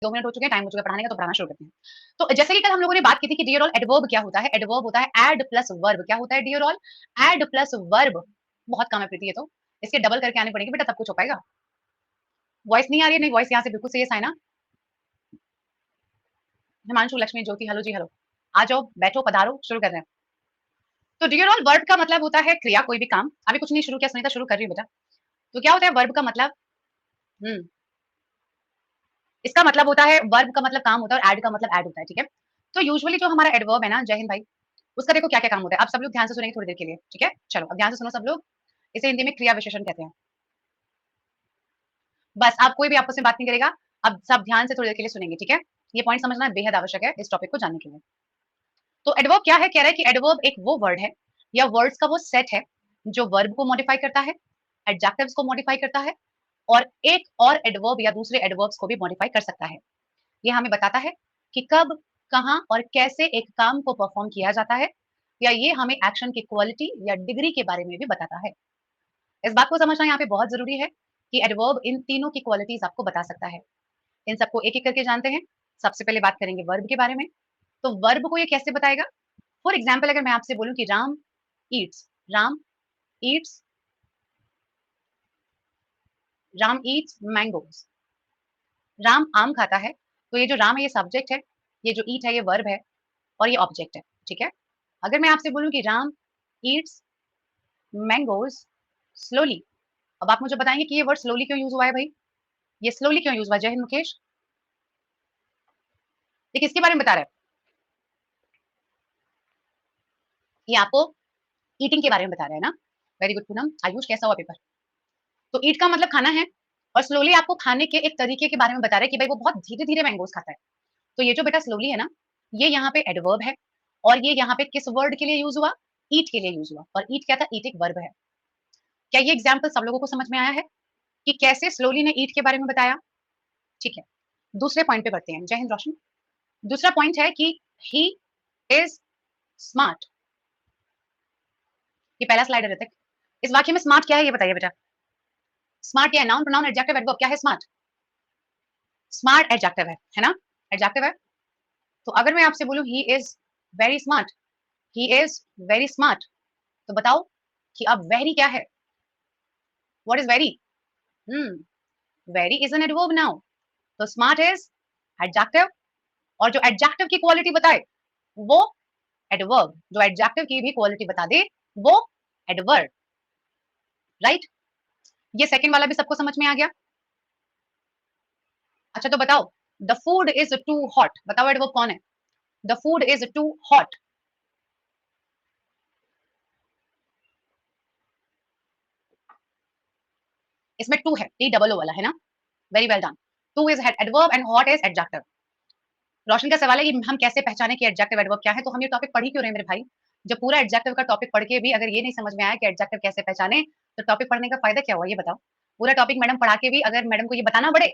2 minute हो चुके हैं, टाइम हो चुका है पढ़ाने का, तो पढ़ाना शुरू करते हैं। तो जैसे कि कल हम लोगों ने बात की थी कि डियर ऑल एडवर्ब क्या होता है? एडवर्ब होता है ऐड प्लस वर्ब। क्या होता है dear all? Add plus verb. बहुत काम है प्रीति ये तो। इसके डबल करके आने पड़ेंगे बेटा, तब कुछ हो पाएगा। वॉइस नहीं आ रही है? नहीं, वॉइस यहाँ से बिल्कुल सही है साइना। हिमांशु, लक्ष्मी, ज्योति, हेलो जी हेलो। आ जाओ, बैठो, पधारो, शुरू कर रहे हैं। तो डियर ऑल वर्ब का मतलब होता है क्रिया, कोई भी काम। अभी कुछ नहीं शुरू किया, सुनीता शुरू कर रही हूँ बेटा। तो क्या होता है वर्ब का मतलब? हम्म इसका मतलब होता है, वर्ब का मतलब काम होता है और ऐड का मतलब ऐड होता है, ठीक है। तो यूजुअली जो हमारा एडवर्ब है ना, जय हिंद भाई, उसका देखो क्या क्या काम होता है। आप सब लोग ध्यान से सुनेंगे थोड़ी देर के लिए, ठीक है। चलो अब ध्यान से सुनो सब लोग। इसे हिंदी में क्रिया विशेषण कहते हैं। बस आप कोई भी आपस में बात नहीं करेगा। अब सब ध्यान से थोड़ी देर के लिए सुनेंगे, ठीक है। ये पॉइंट समझना बेहद आवश्यक है इस टॉपिक को जानने के लिए। तो एडवर्ब क्या है? कह रहा है कि एडवर्ब एक वो वर्ड है या वर्ड्स का वो सेट है जो वर्ब को मॉडिफाई करता है, एडजेक्टिव्स को मॉडिफाई करता है, और एक और एडवर्ब या दूसरे एडवर्ब्स को भी मॉडिफाई कर सकता है। ये हमें बताता है कि कब, कहां और कैसे एक काम को परफॉर्म किया जाता है, या ये हमें एक्शन की क्वालिटी या डिग्री के बारे में भी बताता है। इस बात को समझना यहाँ पे बहुत जरूरी है कि एडवर्ब इन तीनों की क्वालिटीज आपको बता सकता है। इन सबको एक एक करके जानते हैं। सबसे पहले बात करेंगे वर्ब के बारे में। तो वर्ब को ये कैसे बताएगा? फॉर एग्जाम्पल अगर मैं आपसे बोलूं कि Ram Yeats Ram Yeats mangoes. Ram आम खाता है। तो ये जो राम है ये सब्जेक्ट है, ये जो ईट है ये वर्ब है, और ये ऑब्जेक्ट है, ठीक है। अगर मैं आपसे बोलूं कि राम ईट्स मैंगोज स्लोली, अब आप मुझे बताएंगे कि ये वर्ड स्लोली क्यों यूज हुआ है भाई? ये स्लोली क्यों यूज हुआ? जय हिंद मुकेश। ये किसके बारे में बता रहा है? ये आपको ईटिंग के बारे में बता रहा है ना। Very good Poonam. आयुष कैसा हुआ पेपर? तो ईट का मतलब खाना है, और स्लोली आपको खाने के एक तरीके के बारे में बता रहा है कि भाई वो बहुत धीरे धीरे मैंगोज खाता है। तो ये जो बेटा स्लोली है ना, ये यहाँ पे एडवर्ब है, और ये यहाँ पे किस वर्ड के लिए यूज हुआ? ईट के लिए यूज हुआ। और ईट क्या था? ईट एक वर्ब है। क्या ये एग्जाम्पल सब लोगों को समझ में आया है कि कैसे स्लोली ने ईट के बारे में बताया? ठीक है, दूसरे पॉइंट पे बढ़ते हैं। जय हिंद रोशन। दूसरा पॉइंट है कि ही इज स्मार्ट। ये पहला स्लाइड है ऋतिक। इस वाक्य में स्मार्ट क्या है ये बताइए बेटा। स्मार्ट क्या है? Noun, pronoun, adjective, adverb. क्या है स्मार्ट? स्मार्ट एडजेक्टिव है ना। एडजेक्टिव है। तो अगर मैं आपसे बोलूं ही is very smart, he is very smart, तो बताओ कि अब वेरी क्या है? What is very? Very is an adverb now. तो स्मार्ट इज एडजेक्टिव, और जो एडजेक्टिव की क्वालिटी बताए वो एडवर्ब, जो एडजेक्टिव की भी क्वालिटी बता दे वो एडवर्ब, राइट। ये सेकंड वाला भी सबको समझ में आ गया? अच्छा तो बताओ, the food is too hot, बताओ एडवर्ब कौन है? The food is too hot. इसमें टू है, टी डबल ओ वाला है ना। Very well done. Too is adverb and hot is adjective. Roshan का सवाल है कि हम कैसे पहचाने कि एडजेक्टिव एडवर्ब क्या है। तो हम ये टॉपिक पढ़ ही क्यों रहे हैं मेरे भाई? जब पूरा एडजेक्टिव का टॉपिक पढ़ के भी अगर ये नहीं समझ में आया कि एडजेक्टिव कैसे पहचाने, तो टॉपिक पढ़ने का फायदा क्या हुआ ये बताओ? पूरा टॉपिक मैडम पढ़ा के भी अगर मैडम को ये बताना पड़े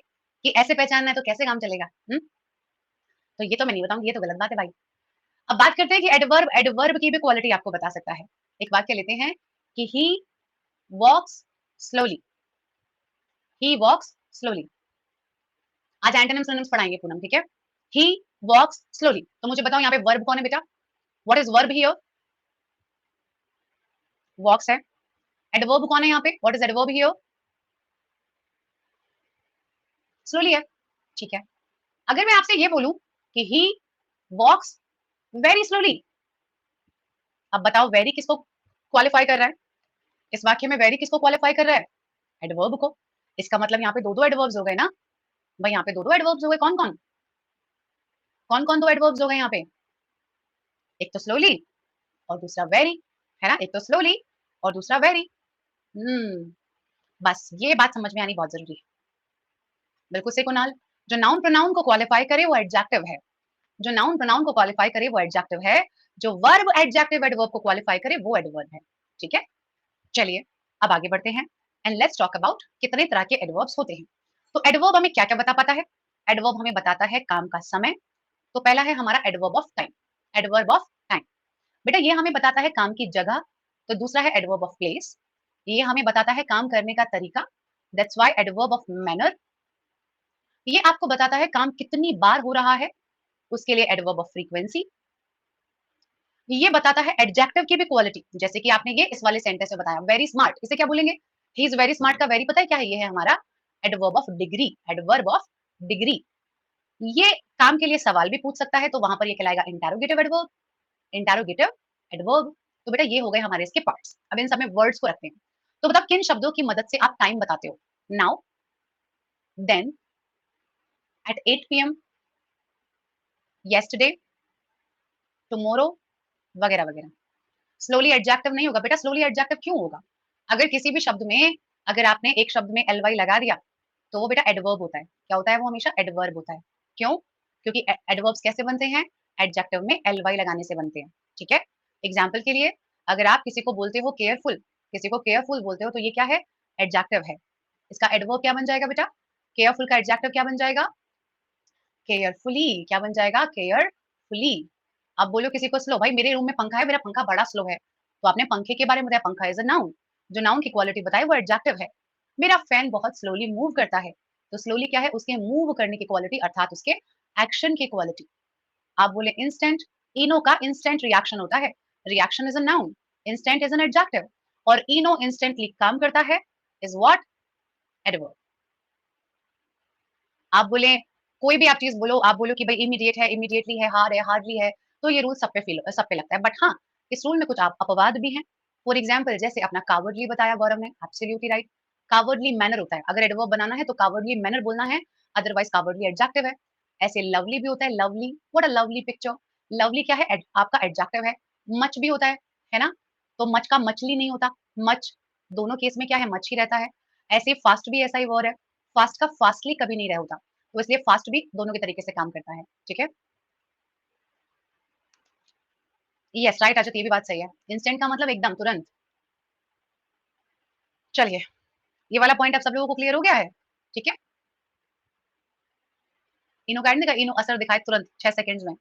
कि ऐसे पहचानना है, तो कैसे काम चलेगा? तो ये तो मैं नहीं बताऊंगी, ये तो गलत बात है भाई। अब बात करते हैं कि एडवर्ब, एडवर्ब की भी क्वालिटी आपको बता सकता है। एक वाक्य लेते हैं कि he walks slowly. He walks slowly. आज एंटोनिम्स सिनोनिम्स पढ़ाएंगे पूनम, ठीक है। He walks slowly. तो मुझे बताओ यहाँ पे वर्ब कौन है बेटा? What is verb here? Walks है। एडवर्ब कौन है यहाँ पे? What is adverb here? Slowly है, ठीक है। अगर मैं आपसे ये बोलूं कि ही वॉक्स वेरी स्लोली, अब बताओ वेरी किसको क्वालिफाई कर रहा है? इस वाक्य में वेरी किसको क्वालिफाई कर रहा है? एडवर्ब को। इसका मतलब यहाँ पे दो दो एडवर्ब्स हो गए ना भाई। यहाँ पे दो दो एडवर्ब्स हो गए। कौन कौन? कौन कौन दो एडवर्ब्स हो गए यहाँ पे? एक तो स्लोली और दूसरा वेरी, है ना। एक तो स्लोली और दूसरा वेरी। हम्म बस ये बात समझ में आनी बहुत जरूरी है। बिल्कुल से कुणाल। जो नाउन प्रोनाउन को क्वालिफाई करे वो एडजेक्टिव है। जो नाउन प्रोनाउन को क्वालिफाई करे वो एडजेक्टिव है। जो वर्ब एडजेक्टिव एडवर्ब को क्वालिफाई करे वो एडवर्ब है, ठीक है। चलिए अब आगे बढ़ते हैं एंड लेट्स टॉक अबाउट कितने तरह के एडवर्ब्स होते हैं। तो एडवर्ब हमें क्या क्या बता पाता है? एडवर्ब हमें बताता है काम का समय। तो पहला है हमारा adverb of time. Adverb of time बेटा ये हमें बताता है काम की जगह। तो दूसरा है एडवर्ब ऑफ प्लेस। ये हमें बताता है काम करने का तरीका। That's why adverb of manner. ये आपको बताता है काम कितनी बार हो रहा है, उसके लिए एडवर्ब ऑफ फ्रीक्वेंसी। ये बताता है एडजेक्टिव की भी क्वालिटी, जैसे कि आपने ये इस वाले सेंटेंस में बताया, वेरी स्मार्ट, इसे क्या बोलेंगे? ही इज वेरी स्मार्ट का वेरी पता है क्या है? ये है हमारा adverb of degree, adverb of degree. ये काम के लिए सवाल भी पूछ सकता है, तो वहां पर ये कहलाएगा इंटेरोगेटिव एडवर्ब, इंटेरोगेटिव एडवर्ब। तो बेटा ये हो गए हमारे इसके पार्ट्स। अब इन सब में वर्ड्स को रखते हैं। तो बताओ किन शब्दों की मदद से आप टाइम बताते हो? Now, then, at 8 PM, yesterday, tomorrow, वगैरह वगैरह। स्लोली एडजेक्टिव नहीं होगा बेटा। स्लोली एडजेक्टिव क्यों होगा? अगर किसी भी शब्द में, अगर आपने एक शब्द में एल वाई लगा दिया, तो वो बेटा एडवर्ब होता है। क्या होता है? वो हमेशा एडवर्ब होता है। क्यों? क्योंकि एडवर्ब्स कैसे बनते हैं? एडजेक्टिव में एल वाई लगाने से बनते हैं। ठीक है। एग्जाम्पल के लिए, अगर आप किसी को बोलते हो केयरफुल, किसी को केयरफुल बोलते हो, तो ये क्या है? एडजेक्टिव है। इसका एडवर्ब क्या बन जाएगा बेटा? केयरफुल का एडजेक्टिव क्या बन जाएगा? केयरफुली। क्या बन जाएगा? केयरफुली। अब बोलो किसी को स्लो, भाई मेरे रूम में पंखा है, मेरा पंखा बड़ा स्लो है, तो आपने पंखे के बारे में बताया, पंखा इज अ नाउन। जो नाउन की क्वालिटी बताई वो एडजेक्टिव है। मेरा फैन बहुत स्लोली मूव करता है, तो स्लोली क्या है? उसके मूव करने की क्वालिटी, अर्थात उसके एक्शन की क्वालिटी। आप बोले इंस्टेंट, इनो का इंस्टेंट रिएक्शन होता है, reaction is a noun, instant is an adjective, और इनो इंस्टेंटली काम करता है, इज व्हाट? एडवर्ब। आप बोले कोई भी आप चीज बोलो, आप बोलो कि भाई इमीडिएट है, इमीडिएटली है, हार्डली है, तो ये रूल सब पे लगता है। बट हाँ, इस रूल में कुछ आप अपवाद भी हैं। फॉर एग्जाम्पल, जैसे अपना कावर्डली बताया गौरव ने, एब्सोल्युटली राइट। कावर्डली मैनर होता है, अगर एडवर्ब बनाना है तो कावर्डली मैनर बोलना है, अदरवाइज कावर्डली एडजेक्टिव है। ऐसे लवली भी होता है, lovely, what a lovely picture. Lovely क्या है? आपका एडजेक्टिव है। मच भी होता है ना? तो मच का मछली नहीं होता, मच। दोनों केस में क्या है? मच ही रहता है। ऐसे फास्ट भी ऐसा ही वर्ड है, फास्ट का फास्टली कभी नहीं रह होता, तो इसलिए फास्ट भी दोनों के तरीके से काम करता है। ठीक है। यस राइट अजय, ये भी बात सही है। इंस्टेंट का मतलब एकदम तुरंत। चलिए, ये वाला पॉइंट अब सब लोगों को क्लियर हो गया है? ठीक है। इनो का का इनो असर दिखाए तुरंत 6 सेकंड्स में।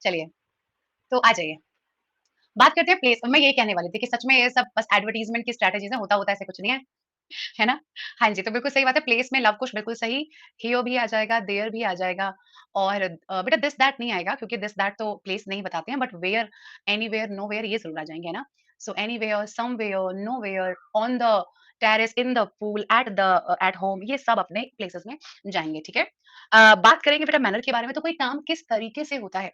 चलिए, तो आ जाइए, बात करते हैं प्लेस। मैं यही कहने वाली थी कि सच में ये सब बस एडवर्टीजमेंट की स्ट्रेटेजीज है, होता होता ऐसे कुछ नहीं है, है ना? हाँ जी, तो बिल्कुल सही बात है। प्लेस में लव कुश बिल्कुल सही, हियर भी आ जाएगा, देयर भी आ जाएगा, और बेटा दिस दैट नहीं आएगा, क्योंकि दिस दैट तो प्लेस नहीं बताते हैं, बट वेयर, एनीवेयर, नोवेयर ये ज़रूर आ जाएँगे, है ना? So anywhere, somewhere, nowhere, on the terrace, in the pool, at home, ये सब अपने प्लेसेस में जाएँगे, ठीक है? बात करेंगे बेटा मैनर के बारे में, तो कोई काम किस तरीके से होता है?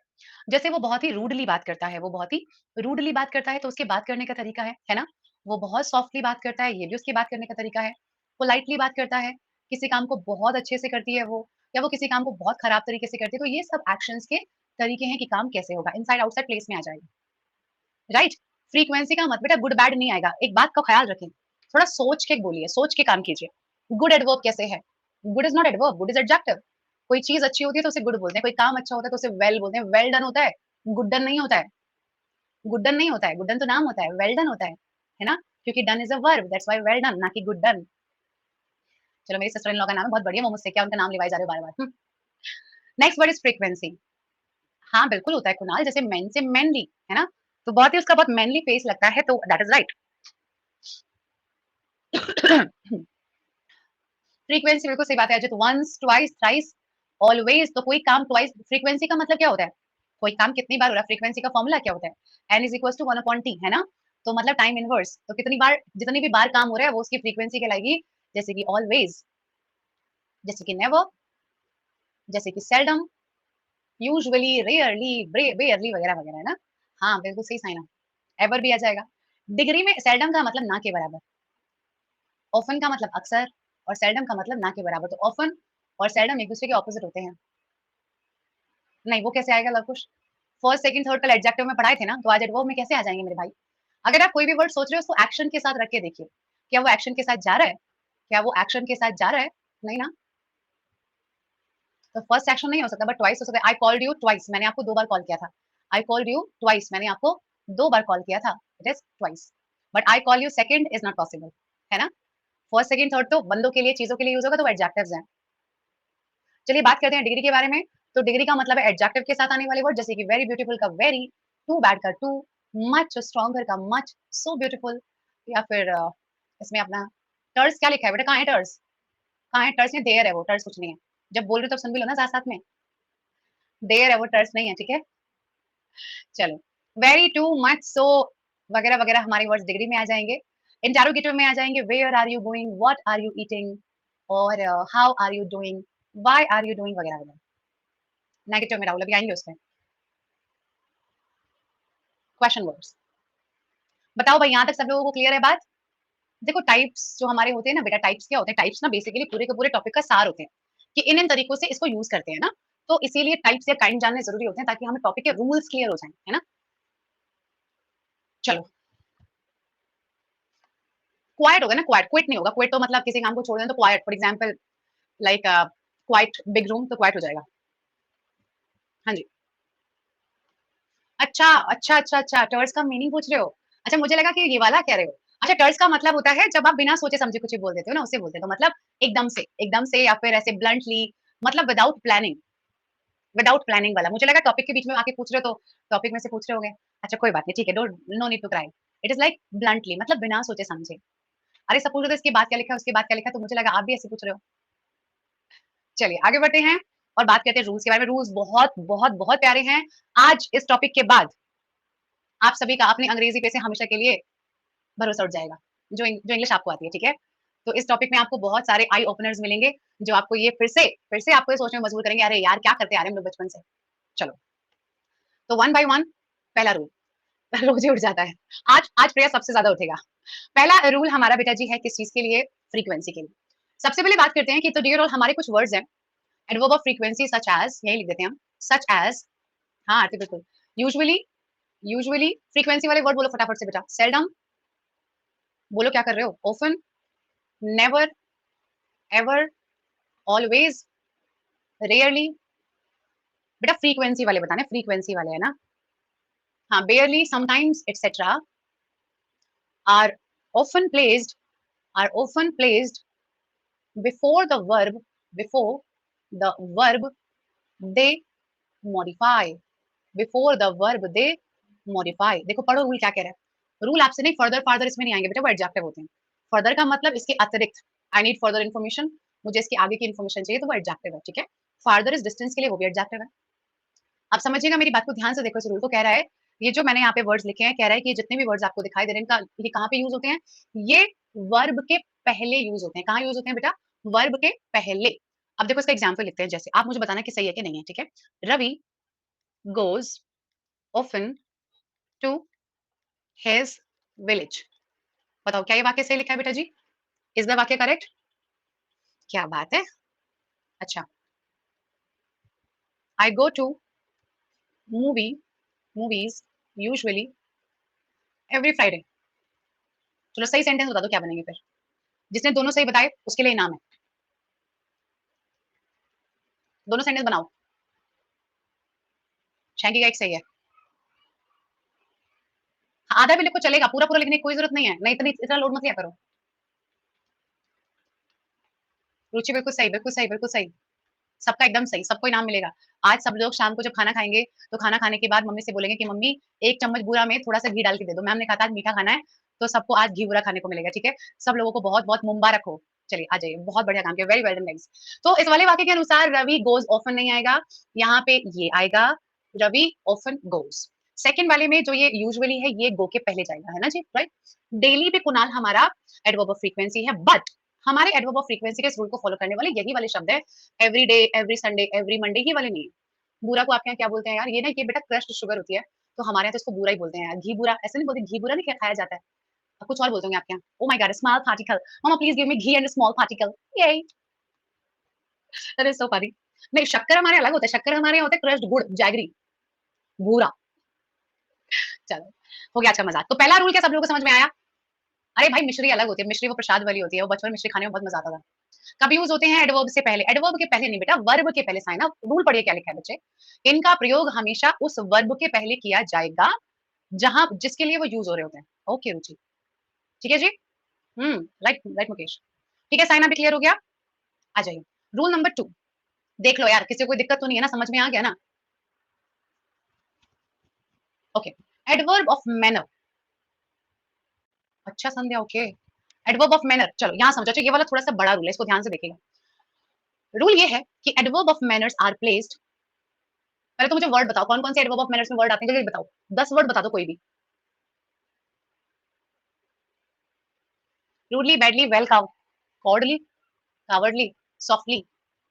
जैसे वो बहुत ही रूडली बात करता है, वो बहुत ही रूडली बात करता है, तो उसके बात करने का तरीका है ना? वो बहुत सॉफ्टली बात करता है, ये भी उसकी बात करने का तरीका है। पोलाइटली बात करता है, किसी काम को बहुत अच्छे से करती है वो, या वो किसी काम को बहुत खराब तरीके से करती है, तो ये सब एक्शंस के तरीके हैं कि काम कैसे होगा। इनसाइड आउटसाइड प्लेस में आ जाएगा, राइट? फ्रीक्वेंसी का मत बेटा गुड बैड नहीं आएगा। एक बात का ख्याल रखें, थोड़ा सोच के बोलिए, सोच के काम कीजिए। गुड एडवर्ब कैसे है? Good is not adverb, good is adjective. कोई चीज अच्छी होती है तो उसे गुड बोलते हैं, कोई काम अच्छा होता है तो उसे वेल बोलते हैं। वेल डन होता है, गुड डन नहीं होता है। गुड डन नहीं होता है, गुड डन तो नाम होता है, वेल डन होता है ना? क्योंकि done is a verb, that's why well done, ना कि गुड डन। चलो, मेरी सिस्टर इन लॉ का नाम है, बहुत बढ़िया, वो मुझसे क्या उनका नाम लिवाए जा रहे हो बार-बार। Next word is frequency. हाँ, बिल्कुल होता है कुणाल, जैसे मेन से मैनली, है ना? तो बहुत ही उसका बहुत मैनली फेस लगता है, तो दैट इज राइट। फ्रीक्वेंसी बिल्कुल सही बात है Ajit. Once, twice, thrice, always, तो कोई काम ट्वाइस, फ्रीक्वेंसी का मतलब क्या होता है? कोई काम कितनी बार हो रहा है? फ्रीक्वेंसी का फॉर्मूला क्या होता है? n is equal to 1/t, है ना? तो मतलब टाइम इनवर्स, तो कितनी बार, जितनी भी बार काम हो रहा है वो उसकी फ्रीक्वेंसी कहलाएगी। जैसे कि ऑलवेज, जैसे कि नेवर, जैसे कि सेल्डम, यूजुअली, रेयरली, बेयरली, वगैरह वगैरह, है ना? हाँ बिल्कुल सही साइना। एवर भी आ जाएगा। डिग्री में सेल्डम का मतलब ना के बराबर, ऑफन का मतलब अक्सर, और सेल्डम का मतलब ना के बराबर। तो ऑफन और सेल्डम एक दूसरे के ऑपोजिट होते हैं। नहीं, वो कैसे आएगा लवकुश? फर्स्ट, सेकंड, थर्ड कल एडजेक्टिव में पढ़ाए थे ना, तो आज एडवर्ब में कैसे आ जाएंगे मेरे भाई? अगर आप कोई भी वर्ड सोच रहे हो उसको एक्शन के साथ रख के देखिए, क्या वो एक्शन के साथ जा रहा है? क्या वो एक्शन के साथ जा रहा है? नहीं ना? तो फर्स्ट एक्शन नहीं हो सकता, बट ट्वाइस हो सकता है। आई कॉल्ड यू ट्वाइस, मैंने आपको 2 बार कॉल किया था। आई कॉल्ड यू ट्वाइस, मैंने आपको 2 बार कॉल किया था। It is twice. But I call you second is not possible, है ना? फर्स्ट, सेकंड, थर्ड तो बंदों के लिए, चीजों के लिए यूज होगा, तो वो एडजेक्टिव्स हैं। चलिए बात करते हैं डिग्री के बारे में। तो डिग्री का मतलब है एडजेक्टिव के साथ आने वाले वर्ड, जैसे कि वेरी ब्यूटीफुल का वेरी, टू बैड का टू, मच स्ट्रॉन्गर का मच, सो ब्यूटीफुल, या फिर इसमें अपना टर्स क्या लिखा है बेटा? कहाँ है टर्स? कहाँ है टर्स? देयर है वो, टर्स कुछ नहीं है। जब बोल रहे हो तब सुन भी लो ना साथ साथ में। देयर है वो, टर्स नहीं है, ठीक है। चलो, वेरी टू मच, सो वगैरह वगैरह हमारे वर्ड्स डिग्री में आ जाएंगे, इंटेरोगेटिव में आ जाएंगे, where are you going, what are you eating, और how are you doing, why are you doing, वगैरह वगैरह। नेगेटिव में राहुल अभी आएंगे उसमें। क्वेश्चन वर्ड्स, बताओ भाई यहाँ तक सब लोगों को क्लियर है बात? देखो टाइप्स जो हमारे होते हैं ना बेटा, टाइप्स क्या होते हैं? टाइप्स ना बेसिकली पूरे के पूरे टॉपिक का सार होते हैं कि इन इन तरीकों से इसको यूज करते हैं ना, तो इसीलिए टाइप्स या काइंड जानने जरूरी होते हैं ताकि हमें टॉपिक के रूल्स क्लियर हो जाएं, है ना। चलो, क्वाइट होगा ना, क्वाइट, क्विट नहीं होगा। क्विट तो मतलब किसी काम को छोड़ दें तो quite, for example like quite big room, तो क्वाइट हो जाएगा। हाँ जी। अच्छा अच्छा अच्छा अच्छा, टर्स का मीनिंग पूछ रहे हो? अच्छा, मुझे लगा कि ये वाला कह रहे हो। अच्छा, टर्स का मतलब होता है जब आप बिना सोचे समझे कुछ भी बोल देते हो ना, उसे बोलते हैं। तो मतलब एकदम से या फिर ऐसे ब्लंटली, मतलब विदाउट प्लानिंग वाला। मुझे लगा टॉपिक के बीच में आके पूछ रहे हो तो टॉपिक में से पूछ रहे होगे। अच्छा कोई बात नहीं, ठीक है, don't, no need to cry. It is like bluntly, मतलब बिना सोचे समझे। अरे सब पूछ रहे थे इसके बाद क्या लिखा है, उसके बाद क्या लिखा है, तो मुझे लगा आप भी ऐसे पूछ रहे हो। चलिए आगे बढ़ते हैं और बात करते हैं रूल्स के बारे में। रूल्स बहुत बहुत बहुत प्यारे हैं। आज इस टॉपिक के बाद आप सभी का अपनी अंग्रेजी पे से हमेशा के लिए भरोसा उठ जाएगा, जो इंग्लिश आपको आती है, ठीक है। तो इस टॉपिक में आपको बहुत सारे आई ओपनर्स मिलेंगे जो आपको ये फिर से आपको ये सोचने में मजबूर करेंगे, अरे यार क्या करते आ रहे हैं हम लोग बचपन से। चलो, तो वन बाय वन, पहला रूल रोज ही उठ जाता है। आज प्रिया सबसे ज्यादा उठेगा। पहला रूल हमारा बेटा जी है किस चीज के लिए? फ्रीक्वेंसी के लिए। सबसे पहले बात करते हैं कि तो डियर ऑल हमारे कुछ वर्ड्स हैं adverb of frequency, such as, यही लिख देते हैं हम, सच एज। हाँ आरती बिल्कुल। यूजुअली, यूजुअली फ्रीक्वेंसी वाले वर्ड बोलो फटाफट से बेटा। सेल्डम, बोलो क्या कर रहे हो? Often, never, ever, always, rarely. बेटा फ्रीक्वेंसी वाले बताने, फ्रीक्वेंसी वाले है ना। हाँ, barely, sometimes, etcetera, are often placed, are often placed before the verb, before the verb they modify, before the verb they modify। देखो पढ़ो रूल क्या कह रहा है। रूल आपसे नहीं, फर्दर फार्दर इसमें नहीं आएंगे बेटा, वो एडजेक्टिव होते हैं। फर्दर का मतलब इसके अतिरिक्त, आई नीड फर्दर इन्फॉर्मेशन, मुझे इसके आगे की इन्फॉर्मेशन चाहिए, तो वो एडजेक्टिव है, ठीक है। फार्दर इज डिस्टेंस के लिए, वो भी एडजेक्टिव है। आप समझिएगा मेरी बात को ध्यान से, देखो इस रूल को। कह रहा है ये जो मैंने यहाँ पे वर्ड्स लिखे हैं, कह रहा है कि ये जितने भी वर्ड्स आपको दिखाई दे रहे हैं इनका ये कहाँ पे यूज होते हैं? ये वर्ब के पहले यूज होते हैं। कहाँ यूज होते हैं बेटा? वर्ब के पहले। अब देखो इसका एग्जाम्पल लिखते हैं, जैसे आप मुझे बताना कि सही है कि नहीं है, ठीक है। Ravi goes often to his village. बताओ क्या ये वाक्य सही लिखा है बेटा जी? Is the vakya correct? क्या बात है। अच्छा, I go to movie movies usually every Friday. चलो सही सेंटेंस बता दो क्या बनेंगे फिर। जिसने दोनों सही बताए उसके लिए इनाम है। दोनों सेंटेंस बनाओ। शैंकी का एक सही है। हाँ, आधा भी लिखो चलेगा, पूरा पूरा लिखने की कोई जरूरत नहीं है। नहीं, इतना लोड मत लिया करो। रुचि बिल्कुल सही, बिल्कुल सही, बिल्कुल सही। सबका एकदम सही, सबको इनाम मिलेगा। आज सब लोग शाम को जब खाना खाएंगे तो खाना खाने के बाद मम्मी से बोलेंगे कि मम्मी एक चम्मच बूरा में थोड़ा सा घी डाल के दे दो। मैम ने कहा था आज मीठा खाना है, तो सबको आज घी बूरा खाने को मिलेगा, ठीक है। सब लोगों को बहुत बहुत मुबारक हो। चलिए आ जाइए, बहुत बढ़िया काम किया, वेरी वेल डन गाइस। तो इस वाले वाक्य के अनुसार रवि गोज ऑफन नहीं आएगा, यहाँ पे ये आएगा, रवि ऑफन गोज। सेकंड वाले में जो ये यूजुअली है, ये गो के पहले जाएगा, है ना जी, राइट। डेली पे कुणाल हमारा एडवर्ब ऑफ फ्रीक्वेंसी है, बट हमारे एडवर्ब ऑफ फ्रीक्वेंसी के इस रूल को फॉलो करने वाले यही वाले शब्द है, every day, every Sunday, every Monday, ये वाले नहीं है। बूरा को आपके यहाँ क्या बोलते हैं यार? ये ना, ये बेटा क्रश्ड शुगर होती है, तो हमारे यहाँ तो इसको बूरा ही बोलते हैं यार। घी बूरा ऐसे नहीं बोलते, घी बूरा नहीं खाया जाता है। अब कुछ और बोलते होंगे आपके यहाँ। Oh my god, small particle, mama please give me ghee and small particle, यही। That is so funny. नहीं, शक्कर हमारे अलग होता है, शक्कर हमारे यहाँ होता है क्रश्ड गुड़, जैगरी, बूरा। चलो, हो गया अच्छा मजाक। तो पहला रूल क्या सब लोगों को समझ में आया? अरे भाई मिश्री अलग होती है, मिश्री वो प्रसाद वाली होती है, वो बचपन में मिश्री खाने में बहुत मजा आता था। कब यूज होते हैं? एडवर्ब से पहले। एडवर्ब के पहले नहीं बेटा, वर्ब के पहले। साइन अप, रूल पढ़िए क्या लिखा है बच्चे। इनका प्रयोग हमेशा उस वर्ब के पहले किया जाएगा जहां जिसके लिए वो यूज हो रहे होते हैं। ओके रुचि, ठीक है जी। Right right Mukesh. ठीक है, साइन अप क्लियर हो गया। आ जाइए, रूल नंबर 2। देख लो यार, किसी को कोई दिक्कत तो नहीं है ना, समझ में आ गया ना? Okay, adverb of manner. अच्छा संध्या, ओके। एडवर्ब ऑफ मैनर, चलो यहाँ समझो। अच्छा, ये वाला थोड़ा सा बड़ा रूल है, इसको ध्यान से देखिएगा। रूल ये है कि adverb of manners are placed, पहले तो मुझे वर्ड बताओ कौन कौन से एडवर्ब ऑफ मैनर्स में वर्ड आते हैं, जल्दी बताओ, 10 वर्ड बता दो कोई भी। Rudely, badly, well, cordially, cowardly, softly,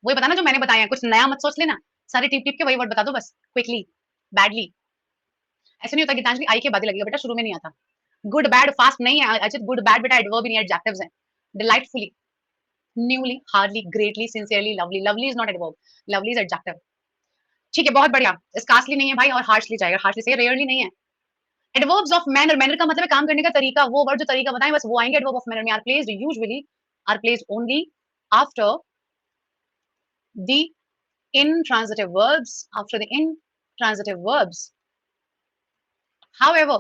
वही बताना जो मैंने बताया, कुछ नया मत सोच लेना, सारे टिप टिप के वही वर्ड बता दो बस, क्विकली, बैडली। ऐसे नहीं होता गीतांजलि आई के बाद ही लगेगा बेटा, शुरू में नहीं आता। गुड बैड फास्ट नहीं है अजित, गुड बैड बेटा एडवर्ब नहीं एडजेक्टिव्स हैं। Delightfully, newly, hardly, greatly, sincerely, lovely, lovely is not adverb, lovely is adjective. ठीक है बहुत बढ़िया, स्कार्सली नहीं है भाई और हार्शली जाएगा, हार्शली से रेयरली नहीं है। एडवर्ब्स ऑफ मैनर, मैनर का मतलब है काम करने का तरीका, वो वर्ड जो तरीका बताएं बस वो आएंगे एडवर्ब ऑफ मैनर में। Are placed usually, are placed only after the intransitive verbs, after the intransitive verbs. However,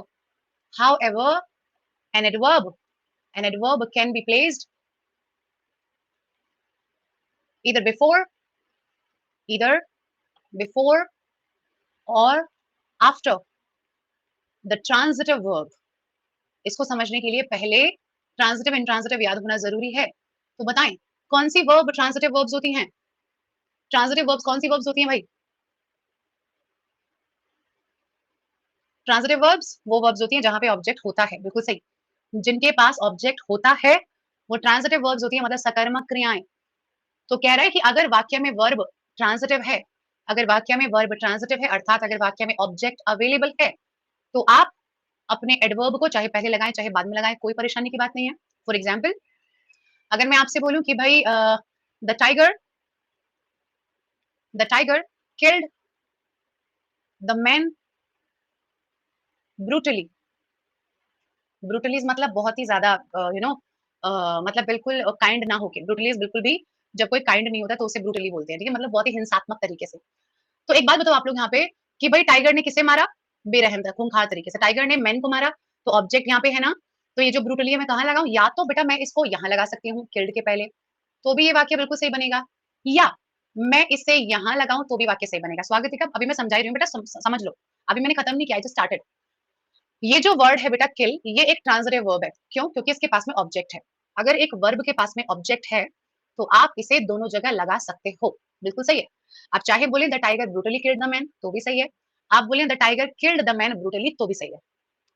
however, an adverb can be placed either before, either before or after the transitive verb. इसको समझने के लिए पहले transitive intransitive याद होना जरूरी है। तो बताएं कौन सी वर्ब ट्रांजिटिव वर्ब्स होती हैं? ट्रांजिटिव वर्ब्स कौन सी वर्ब्स होती हैं भाई? ट्रांजिटिव वर्ब्स वो वर्ब्स होती हैं जहां पे ऑब्जेक्ट होता है, बिल्कुल सही, जिनके पास ऑब्जेक्ट होता है वो ट्रांजिटिव वर्ब्स होती है, मतलब सकर्मक क्रियाएं। तो कह रहा है कि अगर वाक्य में वर्ब ट्रांजिटिव है, अगर वाक्य में वर्ब ट्रांजिटिव है अर्थात अगर वाक्य में ऑब्जेक्ट अवेलेबल है, तो आप अपने एडवर्ब को चाहे पहले लगाएं चाहे बाद में लगाएं, कोई परेशानी की बात नहीं है। फॉर एग्जाम्पल अगर मैं आपसे बोलूं कि भाई the tiger, the tiger killed the man brutally, brutally's मतलब बहुत ही ज्यादा यू नो मतलब बिल्कुल काइंड ना होके, ब्रूटलीज बिल्कुल भी जब कोई काइंड नहीं होता तो उसे ब्रूटली बोलते हैं, ठीक है, मतलब बहुत ही हिंसात्मक तरीके से। तो एक बात बताओ आप लोग यहाँ पे कि भाई टाइगर ने किसे मारा? बेरहम था, खूंखार तरीके से टाइगर ने मैन को मारा, तो ऑब्जेक्ट यहाँ पे है ना, तो ये जो ब्रूटली है मैं कहाँ लगाऊं? या तो बेटा मैं इसको यहाँ लगा सकती हूँ किल्ड के पहले, तो भी ये वाक्य बिल्कुल सही बनेगा, या मैं इसे यहाँ लगाऊं तो भी वाक्य सही बनेगा। स्वागत है, अभी मैं समझा रही हूँ बेटा, समझ लो, अभी मैंने खत्म नहीं किया, जस्ट स्टार्टेड। ये जो वर्ड है बेटा किल, ये एक ट्रांजिटिव वर्ब है, क्यों? क्योंकि इसके पास में ऑब्जेक्ट है। अगर एक वर्ब के पास में ऑब्जेक्ट है तो आप इसे दोनों जगह लगा सकते हो, बिल्कुल सही है। आप चाहे बोले the tiger brutally killed the man तो भी सही है, आप बोले the tiger killed the man brutally तो भी सही है।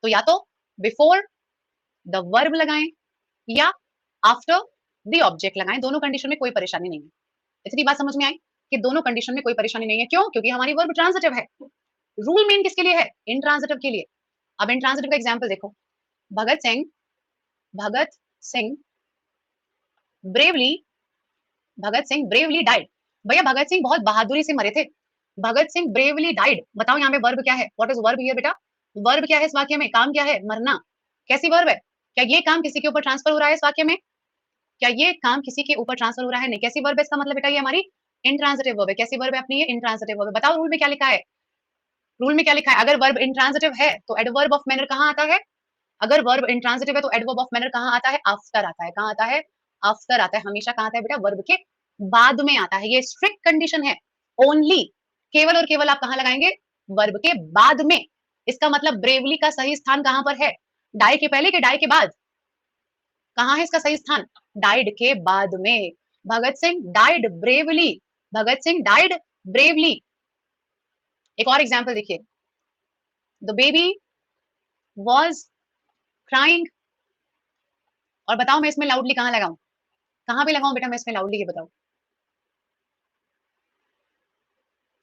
तो या तो बिफोर द वर्ब लगाएं या आफ्टर द ऑब्जेक्ट लगाएं, दोनों कंडीशन में कोई परेशानी नहीं है। इतनी बात समझ में आई कि दोनों कंडीशन में कोई परेशानी नहीं है, क्यों? क्योंकि हमारी वर्ब ट्रांजिटिव है। रूल मेन किसके लिए है? इंट्रांजिटिव के लिए। अब इंट्रांजिटिव का एग्जाम्पल देखो, Bhagat Singh, Bhagat Singh bravely, Bhagat Singh bravely died. भैया भगत सिंह बहुत बहादुरी से मरे थे, भगत सिंह ब्रेवली डाइड। बताओ यहाँ पे वर्ब क्या है? व्हाट इज वर्ब हियर बेटा? वर्ब क्या है इस वाक्य में? काम क्या है? मरना। कैसी वर्ब है? क्या ये काम किसी के ऊपर ट्रांसफर हो रहा है इस वाक्य में? क्या ये काम किसी के ऊपर ट्रांसफर हो रहा है? नहीं। कैसी वर्ब है इसका मतलब बेटा? ये हमारी इंट्रांजिटिव वर्ब है। कैसी वर्ब है अपनी? ये इंट्रांजिटिव वर्ब है। बताओ रूल में क्या लिखा है? रूल में क्या लिखा है? अगर वर्ब इंट्रांजिटिव है तो एडवर्ब ऑफ मैनर कहाँ आता है? अगर वर्ब इंट्रांजिटिव है तो एडवर्ब ऑफ मैनर कहाँ आता है? आफ्टर आता है। कहाँ आता है? आफ्टर आता है। हमेशा कहाँ आता है बेटा? वर्ब के बाद में आता है। ये स्ट्रिक्ट कंडीशन है। ओनली, केवल और केवल आप कहाँ लगाएंगे? वर्ब के बाद में। इसका मतलब ब्रेवली का सही स्थान कहाँ पर है? डाई के पहले कि डाई के बाद? कहाँ है इसका सही स्थान? डाइड के बाद में। Bhagat Singh died bravely, Bhagat Singh died bravely. एक और एग्जाम्पल देखिए, द बेबी वॉज क्राइंग, और बताओ मैं इसमें लाउडली कहाँ लगाऊं? कहाँ पे लगाऊं बेटा मैं इसमें लाउडली, ये बताओ।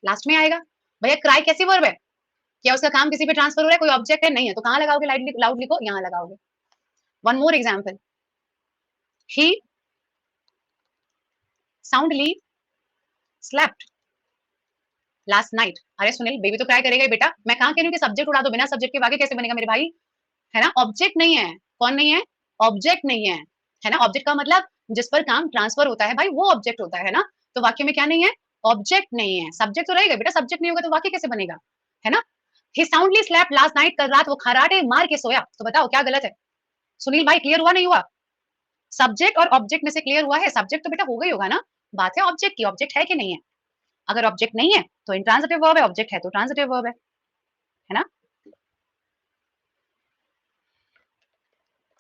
लास्ट में आएगा। भैया क्राई कैसी वर्ब है? क्या उसका काम किसी पे ट्रांसफर हो रहा है? कोई ऑब्जेक्ट है? नहीं है, तो कहाँ लगाओगे? लाउडली, लाउडली को यहाँ लगाओगे। वन मोर एग्जाम्पल, ही साउंडली स्लेप्ट लास्ट नाइट। अरे सुनील बेबी तो क्राई करेगा ही बेटा, मैं कहाँ कह रही हूँ कि सब्जेक्ट उड़ा दो, बिना सब्जेक्ट के आगे कैसे बनेगा मेरे भाई? है ना, ऑब्जेक्ट नहीं है। कौन नहीं है? ऑब्जेक्ट नहीं है ना। ऑब्जेक्ट का मतलब जिस पर काम ट्रांसफर होता है भाई वो ऑब्जेक्ट होता है ना। तो वाक्य में क्या नहीं है? ऑब्जेक्ट नहीं है। सब्जेक्ट तो रहेगा बेटा, सब्जेक्ट नहीं होगा तो वाक्य कैसे बनेगा? है ना। ही साउंडली स्लेप्ट लास्ट नाइट, कल रात वो खराटे मार के सोया। तो बताओ क्या गलत है? सुनील भाई क्लियर हुआ नहीं हुआ? सब्जेक्ट और ऑब्जेक्ट में से क्लियर हुआ है? सब्जेक्ट तो बेटा हो गई होगा ना, बात है ऑब्जेक्ट की, ऑब्जेक्ट है कि नहीं है? अगर ऑब्जेक्ट नहीं है तो इंट्रांजिटिव वर्ब है, ऑब्जेक्ट है तो ट्रांजिटिव वर्ब है ना।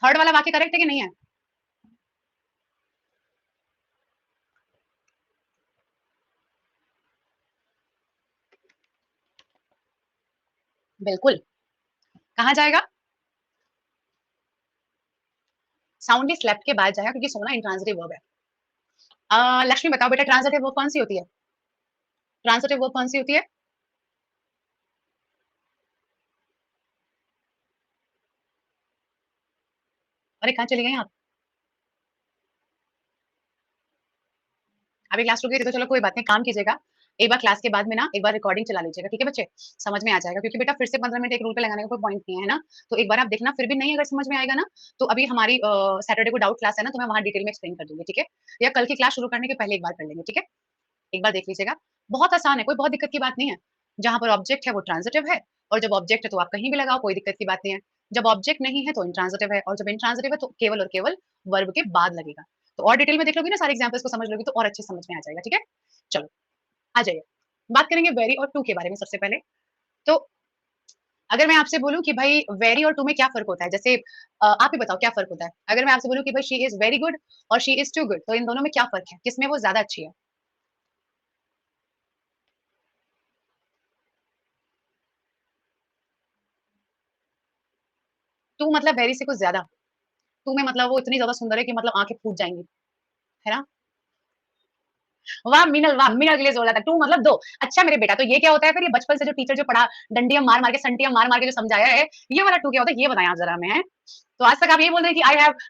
थर्ड वाला वाक्य करेक्ट है कि नहीं है? बिल्कुल। कहाँ जाएगा? साउंडली स्लेप्ट के बाद जाएगा क्योंकि सोना इंट्रांजिटिव वर्ब है। लक्ष्मी बताओ बेटा ट्रांजिटिव वर्ब कौन सी होती है? ट्रांजिटिव वर्ब कौन सी होती है? अरे कहाँ चली गई आप? अभी क्लास रुक गई थी तो चलो कोई बात नहीं, काम कीजिएगा। एक बार क्लास के बाद में ना एक बार रिकॉर्डिंग चला लीजिएगा, ठीक है बच्चे? समझ में आ जाएगा क्योंकि बेटा फिर से 15 मिनट एक रूल पे लगाने का कोई पॉइंट नहीं है ना। तो एक बार आप देखना, फिर भी नहीं अगर समझ में आएगा ना, तो अभी हमारी सैटरडे को डाउट क्लास है ना, तो मैं वहाँ डिटेल में एक्सप्लेन कर दूँगी, ठीक है? या कल की क्लास शुरू करने के पहले एक बार कर लेंगे, ठीक है? एक बार देख लीजिएगा। बहुत आसान है, कोई बहुत दिक्कत की बात नहीं है। जहाँ पर ऑब्जेक्ट है वो ट्रांजिटिव है और जब ऑब्जेक्ट है तो आप कहीं भी लगाओ, कोई दिक्कत की बात नहीं है। जब ऑब्जेक्ट नहीं है तो इंट्रांजिटिव है और जब इंट्रांजिटिव है तो केवल और केवल वर्ब के बाद लगेगा। तो और डिटेल में देख लोगी ना, सारे एग्जांपल्स को समझ लोगी तो और अच्छे समझ में आ जाएगा, ठीक है? चलो, आ जाइए। बात करेंगे वेरी और टू के बारे में सबसे पहले। तो अगर मैं आपसे बोलूँ कि भाई वेरी और टू में क्या फ़र्क होता है? जैसे आप ही बताओ क्या फ़र्क होता है? अगर मैं आपसे बोलूँ कि भाई शी इज़ वेरी गुड और शी इज़ टू गुड, तो इन दोनों में क्या फ़र्क है? किसमें वो ज़्यादा अच्छी है? टू मतलब वेरी से कुछ ज़्यादा। टू में मतलब वो इतनी ज़्यादा सुंदर है कि मतलब आँखें फूट जाएँगी, है ना? वाह! मीनल के लिए जोर था। टू मतलब 2। अच्छा मेरे बेटा, तो ये क्या होता है फिर ये बचपन से जो टीचर जो पढ़ा डंडियाँ मार-मार के, संटियाँ मार-मार के जो समझाया है, ये वाला टू क्या होता है? ये बताएँ आप ज़रा हमें, हैं? तो आज तक आप ये बोल रहे हैं कि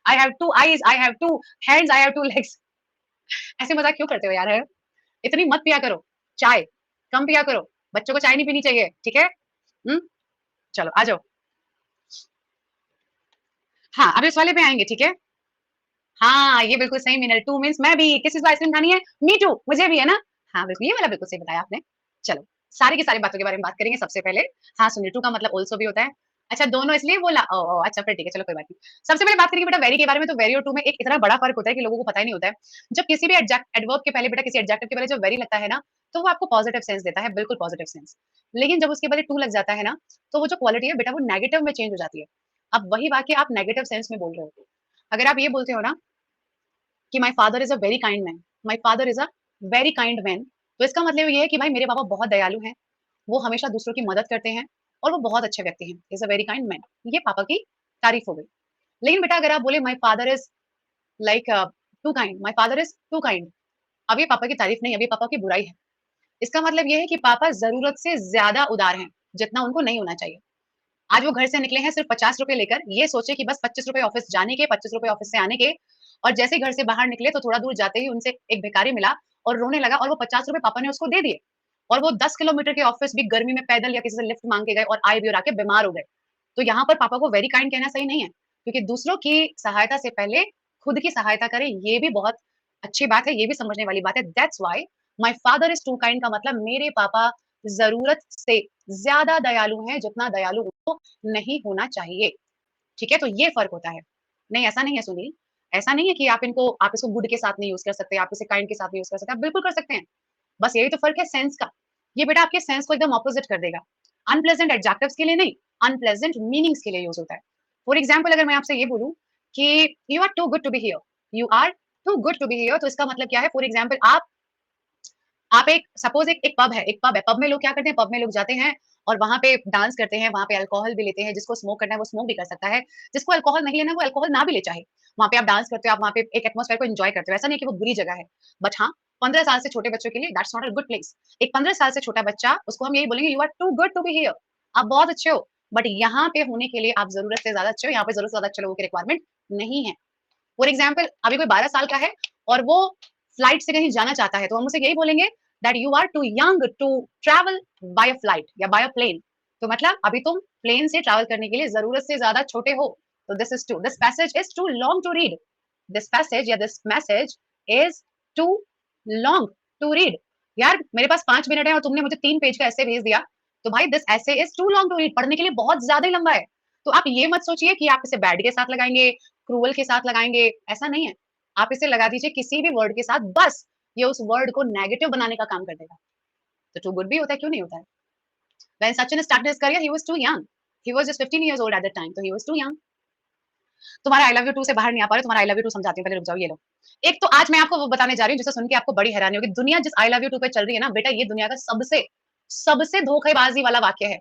I have 2 eyes, I have 2 hands, I have 2 legs. ऐसे मज़ाक क्यों करते हो यार, हैं? इतनी मत पिया करो, चाय, कम पिया करो। बच्चों को चाय नहीं पीनी चाहिए, ठीक है? हुँ? चलो आ जाओ। हाँ, अब इस वाले पे आएँगे, ठीक है? हाँ, ये बिल्कुल सही मीनल, टू मीन्स मैं भी, किस चीज़ को आइसक्रीम खानी है? मी टू, मुझे भी, है ना? हाँ, बिल्कुल, ये वाला बिल्कुल सही बताया आपने। चलो, सारी की सारी बातों के बारे में बात करेंगे सबसे पहले। हाँ, सुनिए टू का मतलब ऑल्सो भी होता है। अच्छा दोनों इसलिए बोला? ओह! ओह! अच्छा फिर ठीक है, चलो कोई बात नहीं। सबसे पहले बात करेंगे बेटा वेरी के बारे में, तो वेरी और टू में एक इतना बड़ा फ़र्क होता है कि लोगों को पता ही नहीं होता है। जब किसी भी एडवर्ब के पहले बेटा किसी एडजेक्टिव के पहले जब वेरी लगता है ना, तो वो आपको पॉजिटिव सेंस देता है, बिल्कुल पॉजिटिव सेंस। लेकिन जब उसके पहले टू लग जाता है ना, तो वो जो क्वालिटी है बेटा वो नेगेटिव में चेंज हो जाती है। अब वही वाक्य आप नेगेटिव सेंस में बोल रहे हो। अगर आप ये बोलते हो ना कि my father is a very kind man, my father is a very kind man, तो इसका मतलब ये है कि भाई मेरे पापा बहुत दयालु हैं, वो हमेशा दूसरों की मदद करते हैं और वो बहुत अच्छे व्यक्ति हैं, is a very kind man. ये पापा की तारीफ हो गई। लेकिन बेटा अगर आप बोले my father is like too kind, my father is too kind, अब ये पापा की तारीफ नहीं, अब ये पापा की बुराई है। इसका मतलब ये है कि पापा ज़रूरत से ज़्यादा उदार हैं, जितना उनको नहीं होना चाहिए। आज वो घर से निकले हैं सिर्फ ₹50 लेकर, ये सोचे कि बस ₹25 ऑफिस जाने के, ₹25 ऑफिस से आने के, और जैसे ही घर से बाहर निकले तो थोड़ा दूर जाते ही उनसे एक भिखारी मिला और रोने लगा और वो ₹50 पापा ने उसको दे दिए। और वो 10 किलोमीटर के ऑफिस भी गर्मी में पैदल या किसी से लिफ्ट माँग के गए और आए भी और आके बीमार हो गए। तो यहाँ पर पापा को वेरी काइंड कहना सही नहीं है, क्योंकि दूसरों की सहायता से पहले खुद की सहायता करें, ये भी बहुत अच्छी बात है, ये भी समझने वाली बात है। That's why my father is too kind का मतलब मेरे पापा ज़रूरत से ज़्यादा दयालु हैं, जितना दयालु उनको नहीं होना चाहिए। ठीक है? तो ये फ़र्क होता है। नहीं, ऐसा नहीं है सुनील, ऐसा नहीं है कि आप इसको गुड के साथ नहीं यूज़ कर सकते, आप इसे काइंड के साथ नहीं यूज़ कर सकते, आप बिल्कुल कर सकते हैं। बस यही तो फ़र्क है सेंस का। ये बेटा आपके सेंस को एकदम ऑपोज़िट कर देगा। अनप्लेज़ेंट एडजेक्टिव्स के लिए नहीं, अनप्लेज़ेंट मीनिंग्स के लिए यूज़ होता है। फॉर एग्ज़ाम्पल अगर मैं आपसे ये बोलूँ कि you are too good to be here, you are too good to be here, तो इसका मतलब क्या है? फॉर एग्ज़ाम्पल आप एक सपोज़ एक पब है, पब में लोग क्या करते हैं, पब में लोग जाते हैं और वहाँ पे डांस करते हैं, वहाँ पे अल्कोहल भी लेते हैं, जिसको स्मोक करना है वो स्मोक भी कर सकता है, जिसको अल्कोहल नहीं लेना है वो अल्कोहल ना भी ले चाहे। वहाँ पे आप डांस करते हो, आप वहाँ पे एक एटमॉस्फेयर को एन्जॉय करते हो, ऐसा नहीं है कि वो बुरी जगह है। बट हाँ, 15 साल से छोटे बच्चों के लिए that's not a good place. एक 15 साल से छोटा बच्चा, उसको हम यही बोलेंगे you are too good to be here, आप बहुत अच्छे हो, बट यहाँ पे होने के लिए आप ज़रूरत से ज़्यादा अच्छे हो, यहाँ पे ज़रूरत से ज़्यादा अच्छे लोगों की रिक्वायरमेंट नहीं है। फॉर एग्जाम्पल अभी कोई 12 साल का है और वो फ्लाइट से कहीं जाना चाहता है तो हम उसे यही बोलेंगे that you are too young to travel by a flight या बाय अ प्लेन। तो मतलब अभी तुम प्लेन से ट्रैवल करने के लिए जरूरत से ज्यादा छोटे हो। तो this passage is too long to read, this passage या this message is too long to read. यार मेरे पास 5 मिनट है और तुमने मुझे 3 पेज का ऐसे भेज दिया, तो भाई this essay is too long to read, पढ़ने के लिए बहुत ज्यादा ही लंबा है। तो आप ये मत सोचिए कि आप इसे बैड के साथ लगाएंगे, क्रूअल के साथ लगाएंगे, ऐसा नहीं है। आप इसे लगा दीजिए किसी भी वर्ड के साथ, बस ये उस वर्ड को नेगेटिव बनाने का काम कर देगा। तो टू गुड भी होता है, क्यों नहीं होता है? When Sachin started his career he was too young, he was just 15 years old at that time, तो ही वाज टू यंग। तुम्हारा आई लव यू टू से बाहर नहीं आ पा रहे, तुम्हारा आई लव यू टू समझाती हूँ, पहले रुक जाओ, ये लो। एक तो आज मैं आपको वो बताने जा रही हूँ जिसे सुन के आपको बड़ी हैरानी होगी। दुनिया जिस आई लव यू टू पे चल रही है ना बेटा, ये दुनिया का सबसे सबसे धोखेबाजी वाला वाक्य है।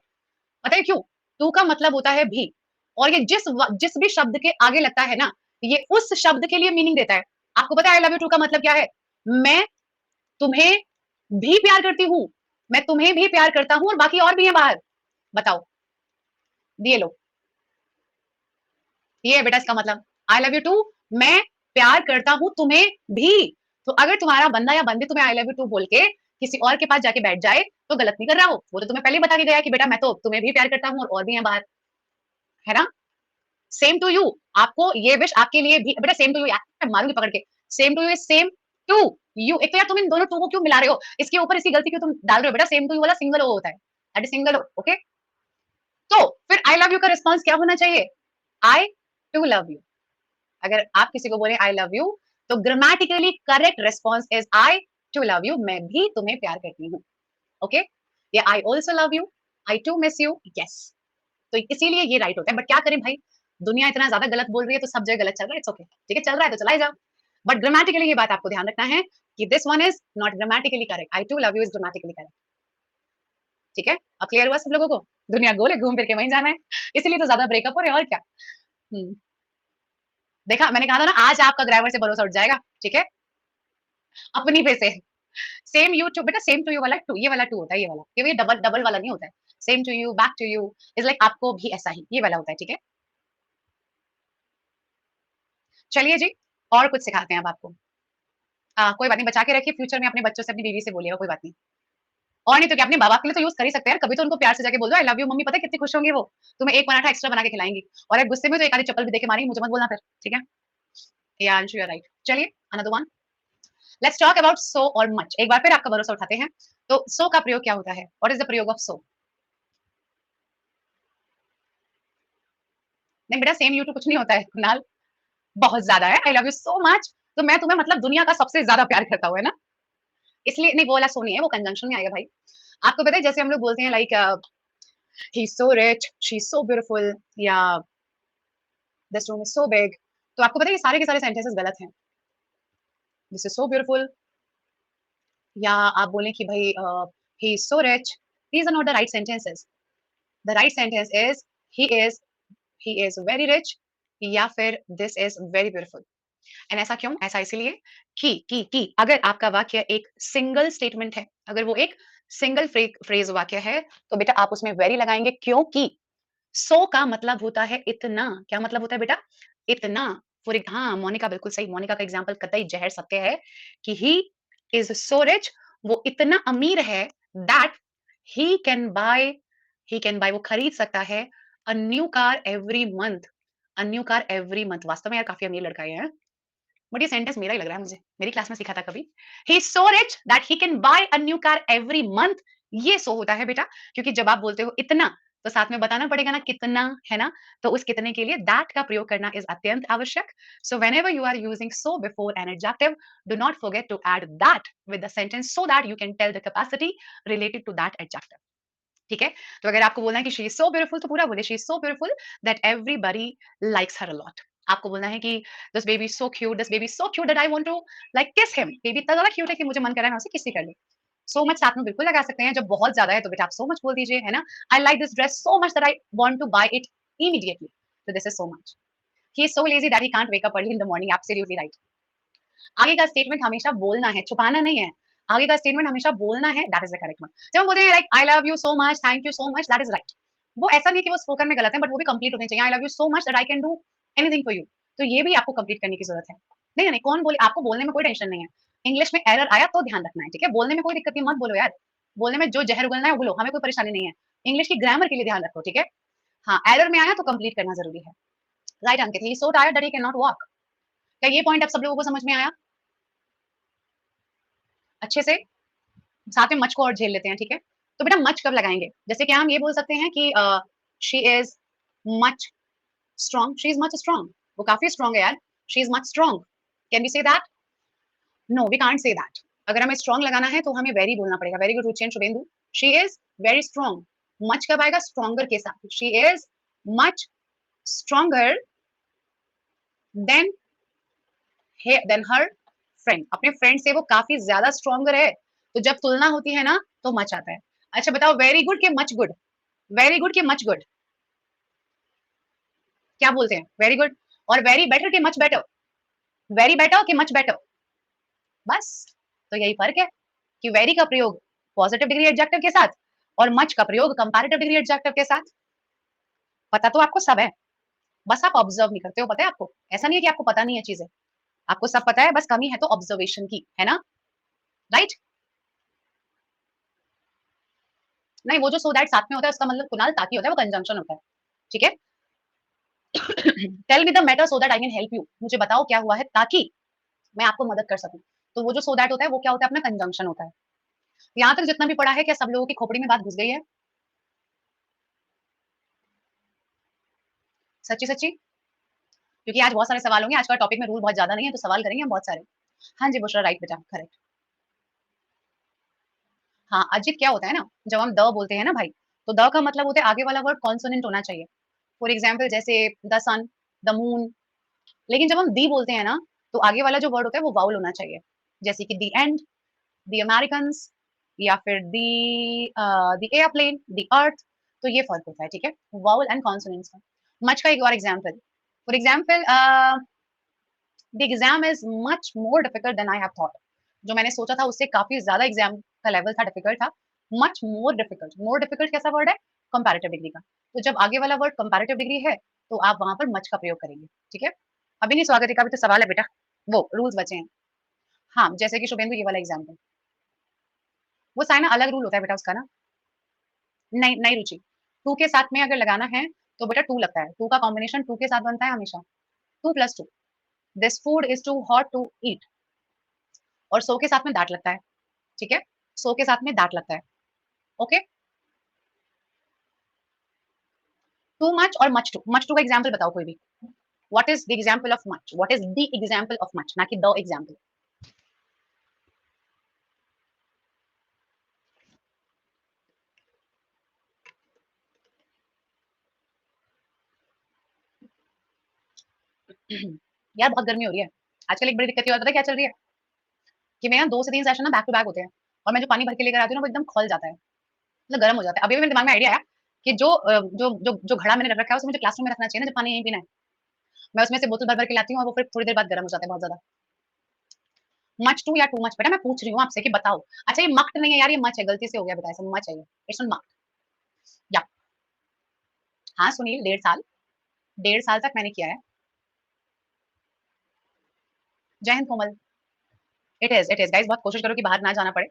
पता है क्यों? टू का मतलब होता है भी, और ये जिस भी शब्द के आगे लगता है ना, ये उस शब्द के लिए मीनिंग देता है। आपको पता है आई लव यू टू का मतलब क्या है? मैं तुम्हें भी प्यार करती हूँ, मैं तुम्हें भी प्यार करता हूँ और बाकी और भी हैं बाहर। बताओ, ये लो, ये है बेटा इसका मतलब। आई लव यू टू, मैं प्यार करता हूँ तुम्हें भी। तो अगर तुम्हारा बंदा या बंदी तुम्हें आई लव यू टू बोल के किसी और के पास जाके बैठ जाए तो गलत नहीं कर रहा हो, वो तो तुम्हें पहले ही बता के गया कि बेटा मैं तो तुम्हें भी प्यार करता हूँ और भी हैं बाहर, है ना? सेम टू यू, आपको ये विश आपके लिए भी बेटा, सेम टू यू यार, मैं मारूंगी पकड़ के। Same to you is same to you. एक तो यार तुम इन दोनों टू को क्यों मिला रहे हो, इसके ऊपर इसकी गलती क्यों तुम डाल रहे हो? बेटा सेम टू यू वाला सिंगल ओ होता है, that is single O, okay? तो फिर आई लव यू का रिस्पॉन्स क्या होना चाहिए? I too love you. अगर आप किसी को बोले आई लव यू, तो grammatically correct response is I too love you, मैं भी तुम्हें प्यार करती हूँ, ओके? या I also love you, I too miss you, yes. तो इसीलिए ये राइट होता है। बट क्या करें भाई, दुनिया इतना ज्यादा गलत बोल रही है तो सब जगह गलत चल रहा है, इट्स ओके, ठीक है, चल रहा है तो चला जाओ। बट ग्रामेटिकली ये बात आपको ध्यान रखना है कि this one is not grammatically correct, I too love you is grammatically correct, ठीक है? अब क्लियर हुआ सब लोगों को? दुनिया गोल है, घूम फिर के वहीं जाना है, इसीलिए तो ज्यादा ब्रेकअप हो रहे हैं, और क्या। देखा, मैंने कहा था ना आज आपका ग्रामर से भरोसा उठ जाएगा, ठीक है, अपनी पे से। सेम यू टू बेटा, सेम टू यू वाला टू, ये वाला टू होता है, ये वाला, ये डबल डबल वाला नहीं होता है। Same to you, back to you is like आपको भी ऐसा ही, ये वाला होता है, ठीक है? चलिए जी, और कुछ सिखाते हैं अब आपको। कोई बात नहीं, बचा के रखिए, फ्यूचर में अपने बच्चों से अपनी बीवी से बोलिएगा, कोई बात नहीं। और नहीं तो क्या, अपने माँ बाप के लिए तो यूज कर ही सकते हैं, कभी तो उनको प्यार से जाके बोल दो आई लव यू मम्मी, पता है कितनी खुश होंगी वो, तुम्हें एक पराठा एक्स्ट्रा बना के खिलाएंगी, और एक गुस्से में तो एक आधी चप्पल भी देके मारेंगी, मुझे मत बोलना फिर, ठीक है? या अंशु यू राइट। चलिए another one, let's talk about so और मच। एक बार फिर आपका भरोसा उठाते हैं। तो सो का प्रयोग क्या होता है? व्हाट इज द प्रयोग ऑफ सो? नहीं बेटा, सेम यू टू कुछ नहीं होता है कुणाल, बहुत ज्यादा है, आई लव यू सो मच, तो मैं तुम्हें मतलब दुनिया का सबसे ज्यादा प्यार करता हूँ, है ना? इसलिए नहीं, वो वाला सो नहीं है, वो कंजंक्शन में आएगा भाई। आपको पता है जैसे हम लोग बोलते हैं like he is so rich, she is so beautiful, या this room is so big, तो आपको पता है ये सारे के सारे सेंटेंसेस गलत हैं। दिस इज सो ब्यूटीफुल, या आप बोलें कि भाई he is so rich, these are not the right sentences. The right sentence is he is, he is very rich, या फिर this is very beautiful. And ऐसा क्यों? ऐसा इसलिए कि अगर आपका वाक्य एक सिंगल स्टेटमेंट है, अगर वो एक सिंगल फ्रेज वाक्य है, तो बेटा आप उसमें वेरी लगाएंगे, क्योंकि सो का मतलब होता है इतना। क्या मतलब होता है बेटा? इतना। फॉर हाँ, मोनिका बिल्कुल सही, मोनिका का एग्जाम्पल कतई जहर सत्य है कि ही इज सो रिच, वो इतना अमीर है, that he can buy, he can buy वो खरीद सकता है a new car every month, a new car every month. वास्तव में यार काफी अमीर लड़का है, बट ये सेंटेंस मेरा ही लग रहा है मुझे, मेरी क्लास में सीखा था कभी। ही is so rich that he can buy a new car every month. ये सो होता है बेटा, क्योंकि जब आप बोलते हो इतना, तो साथ में बताना पड़ेगा ना कितना, है ना? तो उस कितने के लिए दैट का प्रयोग करना इज अत्यंत आवश्यक। So whenever you are using so before an adjective, do not forget to add that with the sentence so that you can tell the capacity related to that adjective, ठीक है? तो अगर आपको बोलना है कि शी इज सो ब्यूटीफुल, तो पूरा बोले she is so beautiful that everybody likes her a lot. आपको बोलना है कि this baby is so cute, this baby is so cute that I want to like kiss him, baby इतना ज्यादा cute है कि मुझे मन कर रहा है मैं उसे किस कर लूं। सो मच साथ में बिल्कुल लगा सकते हैं, जब बहुत ज्यादा है तो बेटा आप सो मच बोल दीजिए, है ना? I like this dress so much that I want to buy it immediately, तो this is so much. He is so lazy that he can't wake up early in the morning, absolutely right. आगे का statement हमेशा बोलना है, छुपाना नहीं है। आगे का स्टेटमेंट हमेशा बोलना है, that is the correct one. जब हम बोलते हैं like I love you so much, thank you so much, that is right. वो ऐसा नहीं कि वो स्पोकन में गलत है, बट वो भी कंप्लीट होने चाहिए। आई love you so much that I can do anything for you, तो ये भी आपको कंप्लीट करने की जरूरत है। नहीं नहीं, कौन बोले, आपको बोलने में कोई टेंशन नहीं है। इंग्लिश में एरर आया तो ध्यान रखना है, ठीक है? बोलने में कोई दिक्कत नहीं, मत बोलो यार, बोलने में जो जहर उगलना है उगलो, हमें कोई परेशानी नहीं है। इंग्लिश की ग्रामर के लिए ध्यान रखो, ठीक है? हाँ, एरर में आया तो कंप्लीट करना जरूरी है। Right Ankit, he so tired that he can not walk. क्या ये पॉइंट अब सब लोगों को समझ में आया अच्छे से? साथ में मच को और झेल लेते हैं, ठीक है? तो बेटा मच कब लगाएंगे? जैसे कि हम ये बोल सकते हैं कि she is much strong, she is much strong, वो काफी स्ट्रॉन्ग है यार, she is much strong. Can we say that? No, we can't say that. अगर हमें स्ट्रॉन्ग लगाना है तो हमें वेरी बोलना पड़ेगा। Very good Ruchi and Shubhendu. She is very strong, much कब आएगा? स्ट्रॉन्गर के साथ। She is much stronger than than her friend, अपने फ्रेंड से वो काफी ज्यादा स्ट्रॉन्गर है, तो जब तुलना होती है ना तो मच आता है। अच्छा बताओ, वेरी गुड के मच गुड? वेरी गुड कि मच गुड? क्या बोलते हैं? वेरी गुड और वेरी बेटर कि मच बेटर? वेरी बेटर कि मच बेटर? बस, तो यही फ़र्क है कि वेरी का प्रयोग पॉज़िटिव डिग्री एडजेक्टिव के साथ और मच का प्रयोग कंपैरेटिव डिग्री एडजेक्टिव के साथ। पता तो आपको सब है, बस आप ऑब्ज़र्व नहीं करते हो, पता है आपको? ऐसा नहीं है कि आपको पता नहीं है चीज़ें, आपको सब पता है, बस कमी है तो ऑब्ज़र्वेशन की, है ना? राइट? नहीं, वो जो सो दैट साथ में होता है उसका मतलब कुणाल ताकि होता है, वो कंजंक्शन होता है, ठीक है? Tell me the matter so that I can help you. मुझे बताओ क्या हुआ है ताकि मैं आपको मदद कर सकूँ। तो वो जो सो दैट होता है वो क्या होता है? अपना कंजंक्शन होता है। यहाँ तक जितना भी पढ़ा है क्या सब लोगों की खोपड़ी में बात घुस गई है? सच्ची-सच्ची? क्योंकि आज बहुत सारे सवाल होंगे, आज का टॉपिक में रूल बहुत ज़्यादा नहीं है, तो सवाल करेंगे हम बहुत सारे। हाँ जी, बुशरा राइट बेटा, करेक्ट। हाँ, अजित क्या होता है ना, जब हम द बोलते हैं ना भाई, तो द का मतलब होता है आगे वाला वर्ड कॉन्सोनेंट होना चाहिए। फॉर एग्ज़ाम्पल जैसे द सन, द मून, लेकिन जब हम दी बोलते हैं ना, तो आगे वाला जो वर्ड होता है वो वाउल होना चाहिए। जैसे कि द एंड, द अमेरिकन्स या फिर द एयरप्लेन, द अर्थ, तो ये फ़र्क होता है, ठीक है? वाउल एंड कॉन्सोनेंट्स का। मच का एक और example, for example the exam is much more difficult than I have thought. जो मैंने सोचा था उससे काफ़ी ज़्यादा एग्ज़ाम का लेवल था, डिफिकल्ट था। मच मोर डिफिकल्ट कैसा वर्ड है? कंपैरेटिव डिग्री का। तो जब आगे वाला वर्ड कंपैरेटिव डिग्री है, तो आप वहाँ पर मच का प्रयोग करेंगे, ठीक है? अभी नहीं स्वागत का भी तो सवाल है बेटा, वो रूल्स बचे हैं। हाँ, जैसे कि शुभेंदु ये वाला एग्ज़ाम्पल, वो साइना अलग रूल होता है बेटा उसका ना। नहीं नहीं रुचि, टू के साथ में अगर लगाना है, तो बेटा टू लगता है। टू का कॉम्बिनेशन टू के साथ बनता है हमेशा। Two plus two, this food is too hot to eat, और सो के साथ में दैट लगता है, ठीक है? सो के साथ में दैट लगता है, ओके? टू मच और मच टू का एग्ज़ाम्पल बताओ कोई भी। What is the example of much? What is the example of much? ना कि द एग्ज़ाम्पल। यार बहुत गर्मी हो रही है। आजकल एक बड़ी दिक्कत ये और पता है क्या चल रही है? कि मेरे ना 2 से 3 सेशन ना बैक टू बैक होते हैं, और मैं जो पानी भर के लेकर आती हूँ ना वो एकदम खौल जाता है, मतलब गर्म हो जाता है। अभी भी मेरे दिमाग में आइडिया आया कि जो घड़ा मैंने रख रखा है उसे मुझे क्लासरूम में रखना चाहिए ना जब पानी यहीं पीना है। मैं उसमें से बोतल भर-भर के लाती हूँ और वो फिर थोड़ी देर बाद गर्म हो जाता है बहुत ज़्यादा। मच टू या टू मच? बेटा मैं पूछ रही हूँ आपसे कि बताओ। अच्छा ये मक्ट नहीं है यार, ये मच है, गलती से हो गया बेटा ऐसा, मच है ये। इट्स नॉट मक्ट। या हाँ, सुनील 1.5 साल, 1.5 साल तक मैंने किया है। जय हिंद कोमल। इट इज़ गाइज़, बहुत कोशिश करो कि बाहर ना जाना पड़े,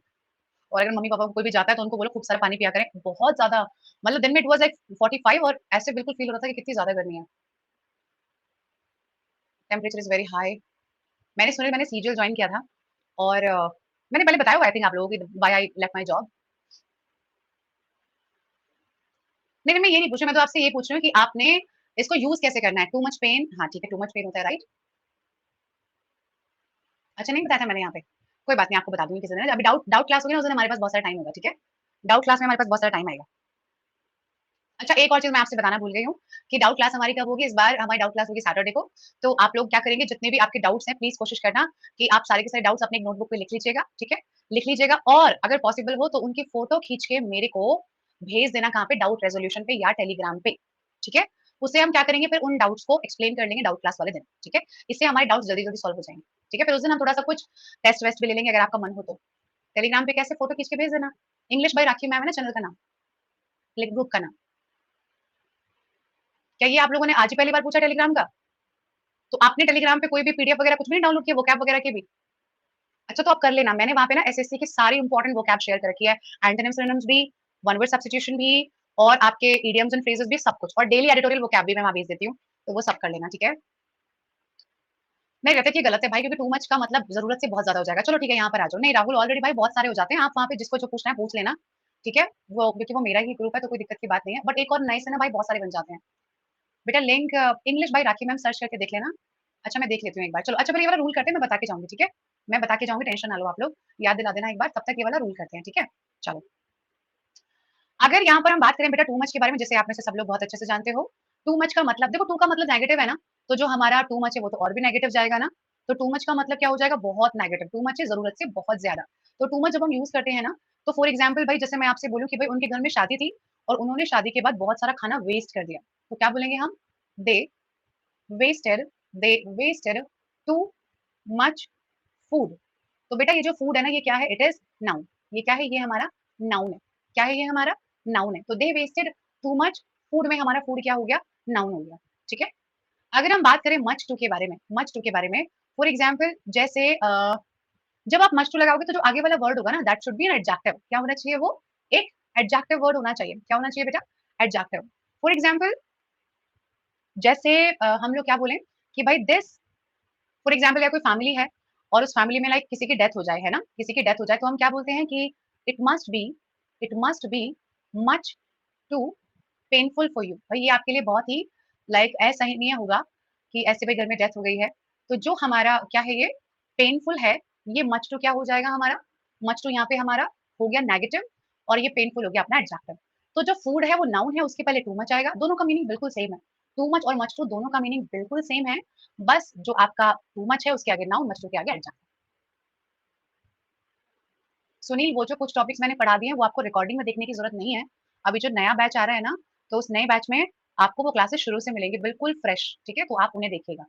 और अगर मम्मी-पापा को कोई भी जाता है तो उनको बोलो खूब सारा पानी पिया करें। बहुत ज़्यादा, मतलब दिन में इट वाज़ लाइक 45, और ऐसे बिल्कुल फ़ील हो रहा था कि कितनी ज़्यादा गर्मी है। Temperature is very high. मैंने सीजीएल जॉइन किया था, और मैंने पहले बताया हुआ आई थिंक आप लोगों को कि why I left my job. नहीं, नहीं मैं ये नहीं पूछ रही, मैं तो आपसे ये पूछ रही हूँ कि आपने इसको यूज़ कैसे करना है? टू मच पेन, हाँ ठीक है, टू मच पेन होता है राइट? अच्छा नहीं बताया था मैंने यहाँ पे? कोई बात नहीं, आपको बता दूँगी किसी दिन। अभी डाउट डाउट क्लास होगी ना उस दिन हमारे पास बहुत सारा टाइम होगा, ठीक है? डाउट क्लास में हमारे पास बहुत सारा टाइम आएगा। अच्छा एक और चीज़ मैं आपसे बताना भूल गई हूँ कि डाउट क्लास हमारी कब होगी? इस बार हमारी डाउट क्लास होगी सैटरडे को। तो आप लोग क्या करेंगे, जितने भी आपके डाउट्स हैं प्लीज़ कोशिश करना कि आप सारे के सारे डाउट्स अपनी एक नोटबुक पे लिख लीजिएगा, ठीक है? लिख लीजिएगा, और अगर पॉसिबल हो तो उनकी फ़ोटो खींच के मेरे को भेज देना कहाँ पे? डाउट रेज़ोल्यूशन पे या टेलीग्राम पे, ठीक है? उससे हम क्या करेंगे, फिर उन डाउट्स को एक्सप्लेन कर लेंगे डाउट क्लास वाले दिन, ठीक है? इससे हमारे डाउट्स जल्दी-जल्दी सॉल्व हो जाएँगे, ठीक है? फिर उस दिन हम थोड़ा-सा कुछ टेस्ट वेस्ट भी ले लेंगे अगर आपका मन हो तो। टेलीग्राम पे कैसे फ़ोटो खींच के भेज देना। इंग्लिश बाय राखी मैम है ना चैनल का नाम, लाइक ग्रुप का नाम। क्या ये आप लोगों ने आज ही पहली बार पूछा टेलीग्राम का? तो आपने टेलीग्राम पे कोई भी पीडीएफ वगैरह कुछ भी नहीं डाउनलोड किया वोकैब वगैरह की भी? अच्छा तो आप कर लेना। मैंने वहाँ पे ना एसएससी की सारी इंपॉर्टेंट वोकैब शेयर कर रखी है। एंटोनिम्स, सिनोनिम्स भी, वन वर्ड सब्स्टिट्यूशन भी, और आपके इडियम्स एंड फ्रेजेस भी, सब कुछ, और डेली एडिटोरियल वोकैब भी मैं वहाँ भेज देती हूँ। तो वो सब कर लेना, ठीक है? नहीं रहता कि ये गलत है भाई, क्योंकि टू मच का मतलब ज़रूरत से बहुत ज़्यादा हो जाएगा। चलो ठीक है, यहाँ पर आ जाओ। नहीं राहुल ऑलरेडी भाई बहुत सारे हो जाते हैं। आप वहाँ पे जिसको जो पूछना है पूछ लेना, ठीक है? वो क्योंकि वो मेरा ही ग्रुप है तो कोई दिक्कत की बात नहीं है। बट एक और नए से ना भाई बहुत सारे बन जाते हैं। बेटा link English by rakhi ma'am search करके देख लेना। अच्छा मैं देख लेती हूँ एक बार। चलो अच्छा पहले ये वाला रूल करते हैं, मैं बता के जाऊँगी, ठीक है? मैं बता के जाऊँगी, टेंशन ना लो आप लोग। याद दिला देना एक बार, तब तक ये वाला रूल करते हैं, ठीक है? चलो। अगर यहाँ पर हम बात करें बेटा टू मच के बारे में, जैसे आप में से सब लोग बहुत अच्छे से जानते हो, टू मच का मतलब देखो, टू का मतलब नेगेटिव है ना, तो जो हमारा टू मच है वो तो और भी नेगेटिव जाएगा ना, तो टू मच का मतलब क्या हो जाएगा? बहुत नेगेटिव। टू मच है ज़रूरत से बहुत ज़्यादा। तो टू मच जब हम यूज़ करते हैं ना, तो फॉर एग्ज़ाम्पल भाई जैसे मैं आपसे बोलूँ कि भाई उनके घर में शादी थी और उन्होंने शादी के बाद बहुत सारा खाना वेस्ट कर दिया, तो क्या बोलेंगे हम? दे वेस्टेड दे वेस्टेड टू मच फूड। तो बेटा ये जो फूड है ना, ये क्या है? It is noun. ये क्या है? ये हमारा नाउन है। क्या है? ये हमारा नाउन है। तो दे वेस्टेड टू मच फूड में हमारा फूड क्या हो गया? नाउन हो गया। ठीक है। अगर हम बात करें मच टू के बारे में, मच टू के बारे में, फॉर एग्जाम्पल जैसे जब आप मच टू लगाओगे तो जो आगे वाला वर्ड होगा ना, that should be an adjective. क्या होना चाहिए? वो एक एडजेक्टिव वर्ड होना चाहिए। क्या होना चाहिए बेटा? एडजेक्टिव। फॉर एग्जाम्पल जैसे हम लोग क्या बोलें कि भाई दिस, फॉर एग्जाम्पल या कोई फैमिली है और उस फैमिली में लाइक किसी की डेथ हो जाए, है ना, किसी की डेथ हो जाए, तो हम क्या बोलते हैं कि it must be, it must be much too painful for you. भाई ये आपके लिए बहुत ही लाइक असहनीय होगा कि ऐसे भाई घर में डेथ हो गई है। तो जो हमारा क्या है, ये पेनफुल है, ये मच टू क्या हो जाएगा हमारा? मच टू यहाँ पे हमारा हो गया नेगेटिव, और ये पेनफुल हो गया अपना एडजेक्टिव। तो जो फूड है वो नाउन है, उसके पहले टू मच आएगा। दोनों का मीनिंग बिल्कुल सेम है। टू मच और मच टू दोनों का मीनिंग बिल्कुल सेम है, बस जो आपका टू मच है उसके आगे नाउन, मच टू के आगे एडजेक्टिव। सुनील वो जो कुछ टॉपिक्स मैंने पढ़ा दिए हैं वो आपको रिकॉर्डिंग में देखने की जरूरत नहीं है। अभी जो नया बैच आ रहा है ना, तो उस नए बैच में आपको वो क्लासेस शुरू से मिलेंगी बिल्कुल फ्रेश। ठीक है, तो आप उन्हें देखिएगा।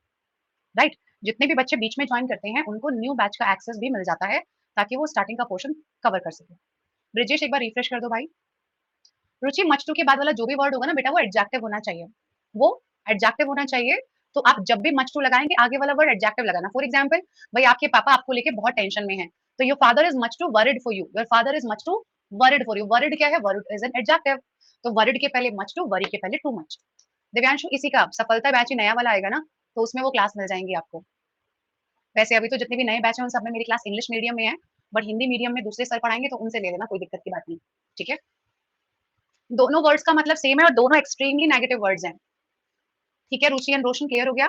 राइट। जितने भी बच्चे बीच में ज्वाइन करते हैं उनको न्यू बैच का एक्सेस भी मिल जाता है, ताकि वो स्टार्टिंग का पोर्शन कवर कर सके। ब्रिजेश एक बार रिफ्रेश कर दो भाई। रुचि मच टू के बाद वाला जो भी वर्ड होगा ना बेटा, वो एडजेक्टिव होना चाहिए। वो एडजेक्टिव होना चाहिए। तो आप जब भी मच टू लगाएंगे आगे वाला वर्ड एडजेक्टिव लगाना। फॉर एग्जाम्पल भाई आपके पापा आपको लेके बहुत टेंशन में है, तो your father is much too worried for you, your father is much too worried for you. Worried क्या है? Worried is an adjective. तो वरिड के पहले मच टू, वरी के पहले टू मच। दिव्यांशु इसी का सफलता बैच ही नया वाला आएगा ना, तो उसमें वो क्लास मिल जाएंगी आपको। वैसे अभी तो जितने भी नए बैच हैं उन सब में मेरी क्लास इंग्लिश मीडियम में है, बट हिंदी मीडियम में दूसरे सर पढ़ाएंगे तो उनसे ले लेना, कोई दिक्कत की बात नहीं। ठीक है। दोनों वर्ड्स का मतलब सेम है और दोनों एक्सट्रीमली नेगेटिव वर्ड्स हैं। ठीक है, रुचि एंड रोशन क्लियर हो गया?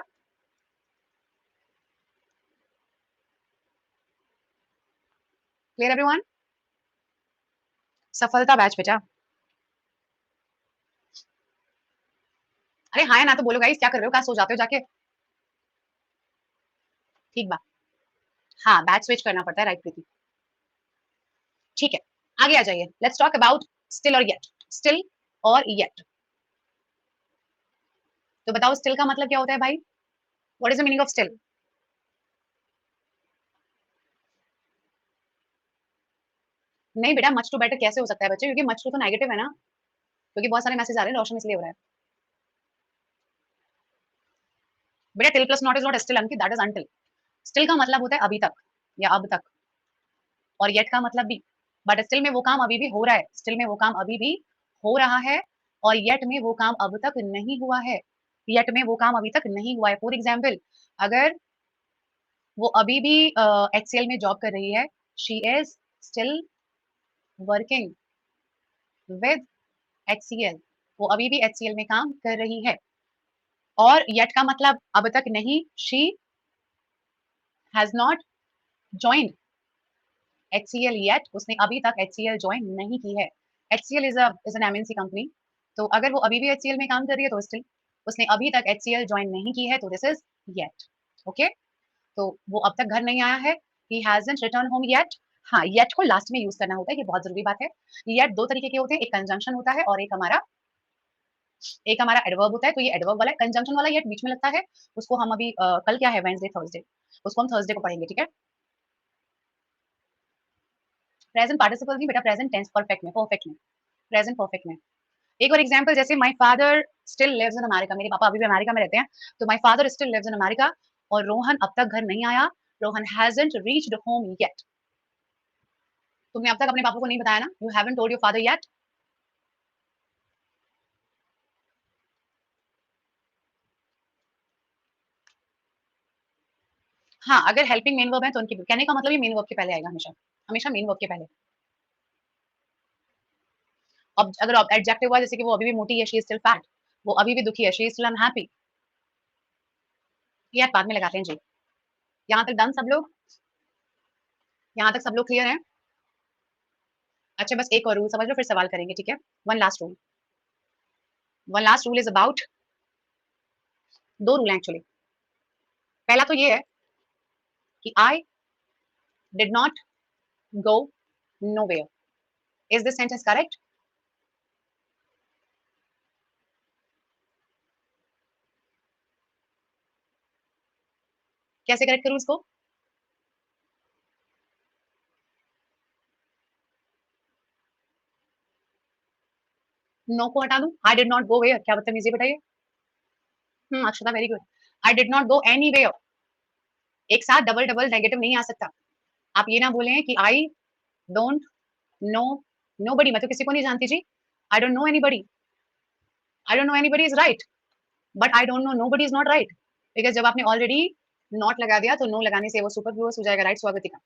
Clear everyone? सफलता बैच बेटा। अरे हाँ या ना तो बोलो गाइस, क्या कर रहे हो? कहाँ सो जाते हो जाके? ठीक बा। हाँ बैच स्विच करना पड़ता है, राइट प्रीति। ठीक है, आगे आ जाइए। लेट्स टॉक अबाउट स्टिल और येट। स्टिल और येट। तो बताओ स्टिल का मतलब क्या होता है भाई? What is the meaning of still? नहीं बेटा, मच टू बेटर कैसे हो सकता है बच्चे? क्योंकि मच टू तो नेगेटिव है ना, क्योंकि बहुत सारे मैसेज आ रहे हैं रोशन, इसलिए हो रहा है। बेटा till plus not is not still Ankit, that is until. Still का मतलब होता है अभी तक या अब तक, और येट का मतलब भी। बट स्टिल में वो काम अभी भी हो रहा है, स्टिल में वो काम अभी भी हो रहा है, और येट में वो काम अब तक नहीं हुआ है। येट में वो काम अभी तक नहीं हुआ है। फॉर एग्जाम्पल अगर वो अभी भी एचसीएल में जॉब कर रही है, she is still working with HCL, वो अभी भी एचसीएल में काम कर रही है। और येट का मतलब अब तक नहीं, she has not joined HCL yet, उसने अभी तक एचसीएल ज्वाइन नहीं की है। HCL is an MNC company, तो अगर वो अभी भी एचसीएल में काम कर रही है तो स्टिल, उसने अभी तक एचसीएल ज्वाइन नहीं की है, तो दिस इज येट। ओके, तो वो अब तक घर नहीं आया है, he hasn't return home yet. हाँ, येट को लास्ट में यूज करना होता है, ये बहुत जरूरी बात है। येट दो तरीके के होते हैं, एक कंजंक्शन होता है और एक हमारा एडवर्ब होता है। तो ये एडवर्ब वाला है, कंजंक्शन वाला येट बीच में लगता है, उसको हम अभी कल क्या है, वेडनेसडे थर्सडे, उसको हम थर्सडे को पढ़ेंगे। ठीक है। प्रेजेंट पार्टिसिपल नहीं बेटा, प्रेजेंट टेंस परफेक्ट में, परफेक्ट में, प्रेजेंट परफेक्ट में। एक और एग्जांपल, जैसे my father still lives in America, मेरे पापा अभी भी अमेरिका में रहते हैं, तो my father still lives in America, और रोहन अब तक घर नहीं आया, Rohan hasn't reached home yet. तुमने अब तक अपने पापा को नहीं बताया ना, you haven't told your father yet. हाँ, अगर हेल्पिंग मेन वर्ब है तो उनकी कहने का मतलब ये मेन वर्ब के पहले आएगा हमेशा, हमेशा मेन वर्ब के पहले। अब अगर एडजेक्टिव हुआ, जैसे कि वो अभी भी मोटी है, शी इज स्टिल फैट, वो अभी भी दुखी है, शी इज स्टिल अनहैप्पी, ये बाद में लगाते हैं जी। यहाँ तक डन सब लोग? यहाँ तक सब लोग क्लियर हैं? अच्छा बस एक और रूल समझ लो, फिर सवाल करेंगे। ठीक है, one last rule. One last rule is about, दो रूल हैं एक्चुअली। पहला तो ये है कि I did not go nowhere. Is this sentence correct? कैसे करेक्ट करूं इसको? नो को हटा दूं, I did not go where, क्या बदतमीजी बताइए। Akshata very good. I did not go anywhere, एक साथ डबल डबल नेगेटिव नहीं आ सकता। आप ये ना बोलें कि आई डोंट नो नोबडी, मैं तो किसी को नहीं जानती जी। I don't know anybody, I don't know anybody is right, but I don't know nobody is not right, because जब आपने ऑलरेडी नॉट लगा दिया तो नो लगाने से वो सुपरफ्लुअस हो जाएगा, राइट स्वागतिका?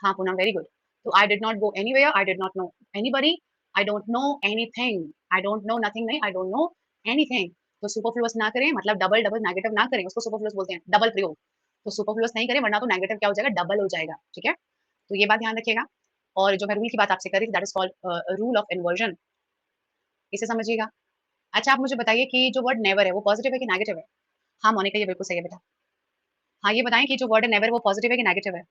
हाँ पूनम वेरी गुड। तो I did not go anywhere, I did not know anybody, I don't know anything, I don't know nothing नहीं, आई डोंट नो एनीथिंग। तो सुपरफ्लुअस ना करें, मतलब डबल डबल नेगेटिव ना करें, उसको सुपरफ्लुअस बोलते हैं, डबल प्रयोग। तो सुपरफ्लुअस नहीं करें, वरना तो नेगेटिव क्या हो जाएगा, डबल हो जाएगा, ठीक है? तो ये बात ध्यान रखिएगा। और जो मैं रूल की बात आपसे कर रही थी, that is called rule of inversion, इसे समझिएगा। अच्छा आप मुझे बताइए कि जो वर्ड नेवर है वो पॉजिटिव है कि नेगेटिव है? हाँ मोनिका ये बिल्कुल सही है बेटा। हाँ ये बताएं कि जो वर्ड है नेवर वो पॉजिटिव है कि नेगेटिव है?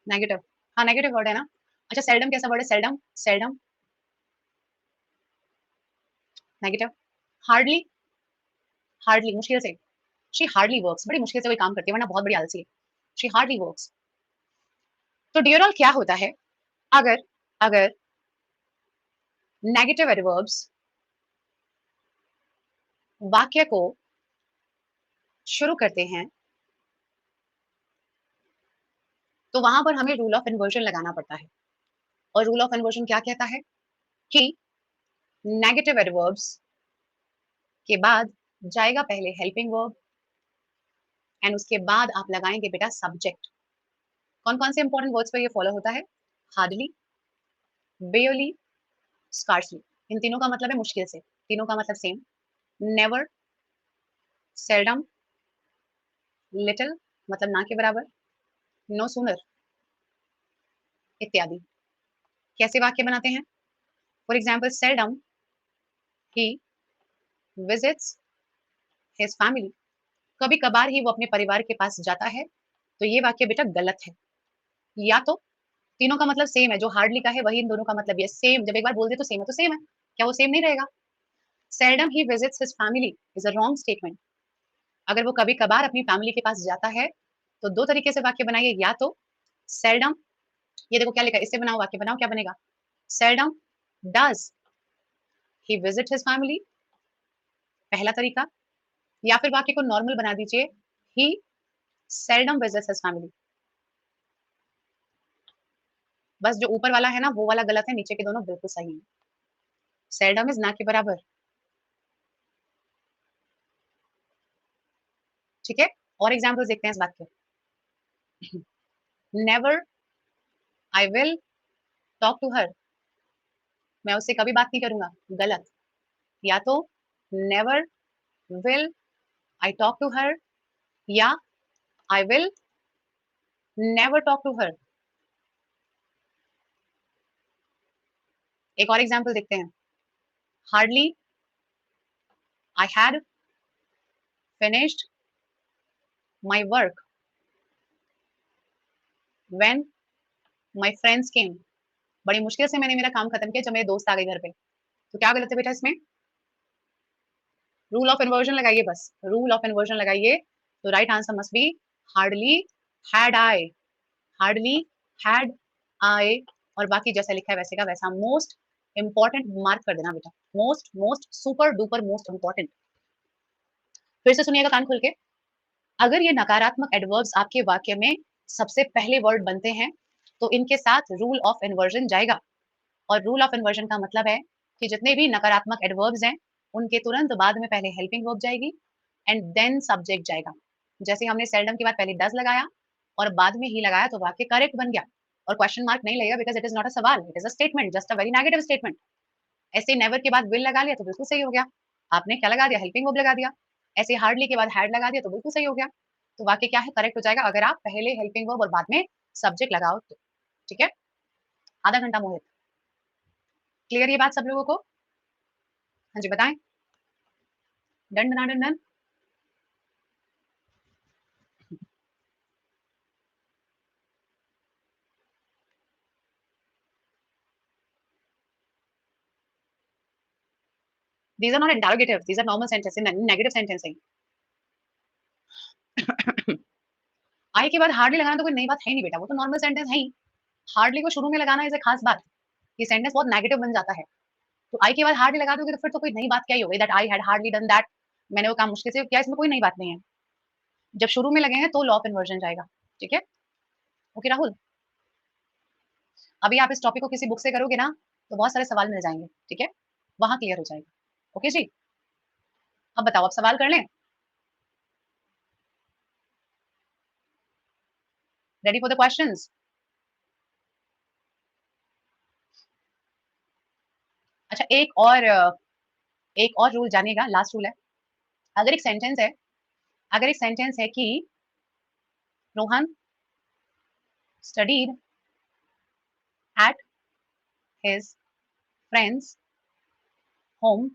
नेगेटिव। हाँ नेगेटिव वर्ड है ना। अच्छा सेल्डम कैसा वर्ड है, seldom? Seldom negative. Hardly, hardly मुश्किल से, शी हार्डली वर्क्स, बड़ी मुश्किल से कोई काम करती है, वरना बहुत बड़ी आलसी है। She hardly works. तो डियर ऑल क्या होता है, अगर अगर नेगेटिव एडवर्ब्स वाक्य को शुरू करते हैं तो वहां पर हमें रूल ऑफ इन्वर्जन लगाना पड़ता है। और रूल ऑफ इन्वर्जन क्या कहता है कि नेगेटिव एडवर्ब्स के बाद जाएगा पहले हेल्पिंग वर्ब, एंड उसके बाद आप लगाएंगे बेटा सब्जेक्ट। कौन कौन से इंपॉर्टेंट वर्ड्स पर ये फॉलो होता है? Hardly, बेयरली, scarcely. इन तीनों का मतलब है मुश्किल से, तीनों का मतलब सेम। नेवर, सेल्डम, लिटिल मतलब ना के बराबर, नो सूनर इत्यादि। कैसे वाक्य बनाते हैं? For example seldom he visits his family, कभी कभार ही वो अपने परिवार के पास जाता है, तो ये वाक्य बेटा गलत है। या तो तीनों का मतलब सेम है, जो हार्डली का है वही इन दोनों का मतलब ये सेम, जब एक बार बोल दे तो सेम है तो सेम है, क्या वो सेम नहीं रहेगा? Seldom he visits his family is a wrong statement. अगर वो कभी कभार अपनी फैमिली के पास जाता है तो दो तरीके से वाक्य बनाइए, या तो सेल्डम, ये देखो क्या लिखा है, इससे बनाओ वाक्य, बनाओ क्या बनेगा, seldom does he visit his family, पहला तरीका। या फिर वाक्य को नॉर्मल बना दीजिए, ही सेल्डम विजिट्स हिज फैमिली। बस जो ऊपर वाला है ना वो वाला गलत है, नीचे के दोनों बिल्कुल सही है। सेल्डम इज ना के बराबर, ठीक है? और एग्जाम्पल्स देखते हैं इस बात के। Never I will talk to her, मैं उससे कभी बात नहीं करूंगा, गलत। या तो never will I talk to her, या I will never talk to her. एक और एग्जाम्पल देखते हैं। Hardly I had finished my work when my friends came, बड़ी मुश्किल से मैंने मेरा काम खत्म किया जब मेरे दोस्त आ गए घर पे। तो क्या गलत है बेटा इसमें? रूल ऑफ इन्वर्जन लगाइए, बस रूल ऑफ इन्वर्जन लगाइए। तो right answer must be hardly had I, hardly had I. और बाकी जैसा लिखा है वैसे का वैसा। मोस्ट इंपॉर्टेंट मार्क कर देना बेटा, most most super duper most important. फिर से सुनिएगा कान खोल के। अगर ये नकारात्मक एडवर्ब्स आपके वाक्य में सबसे पहले वर्ड बनते हैं तो इनके साथ रूल ऑफ इन्वर्जन जाएगा। और रूल ऑफ इन्वर्जन का मतलब है कि जितने भी नकारात्मक एडवर्ब्स हैं उनके तुरंत बाद में पहले हेल्पिंग वर्ब जाएगी एंड देन सब्जेक्ट जाएगा। जैसे हमने सेल्डम के बाद पहले डज लगाया और बाद में ही लगाया तो वाक्य करेक्ट बन गया और क्वेश्चन मार्क नहीं लगेगा, because it is not a sawal, it is a statement, just a very negative statement. ऐसे नेवर के बाद विल लगा लिया तो बिल्कुल सही हो गया, आपने क्या लगा दिया, हेल्पिंग वर्ब लगा दिया। ऐसे हार्डली के बाद हैड लगा दिया तो बिल्कुल सही हो गया। तो वाक्य क्या है, करेक्ट हो जाएगा अगर आप पहले हेल्पिंग वर्ब और बाद में सब्जेक्ट लगाओ तो। ठीक है, आधा घंटा मोहित। क्लियर ये बात सब लोगों को? हाँ जी बताएं। Done done done done. These are not interrogative, these are normal sentences, negative sentencing. आई के बाद हार्डली लगाना तो कोई नई बात है नहीं बेटा, वो तो नॉर्मल सेंटेंस है ही। हार्डली को शुरू में लगाना इज खास बात, ये सेंटेंस बहुत नेगेटिव बन जाता है। तो आई के बाद हार्डली लगा दोगे तो फिर तो कोई नई बात क्या ही हो गई, that I had hardly done that, मैंने वो काम मुश्किल से किया, इसमें कोई नई बात नहीं है। जब शुरू में लगेंगे तो लॉ ऑफ इन्वर्जन जाएगा, ठीक है। ओके राहुल, अभी आप इस टॉपिक को किसी बुक से करोगे ना तो बहुत सारे सवाल मिल जाएंगे, ठीक है, वहां क्लियर हो जाएगा। ओके जी, अब बताओ, अब सवाल कर लें? Ready for the questions? अच्छा, एक और रूल जानिएगा, लास्ट रूल है। अगर एक सेंटेंस है, अगर एक सेंटेंस है कि Rohan studied at his friends home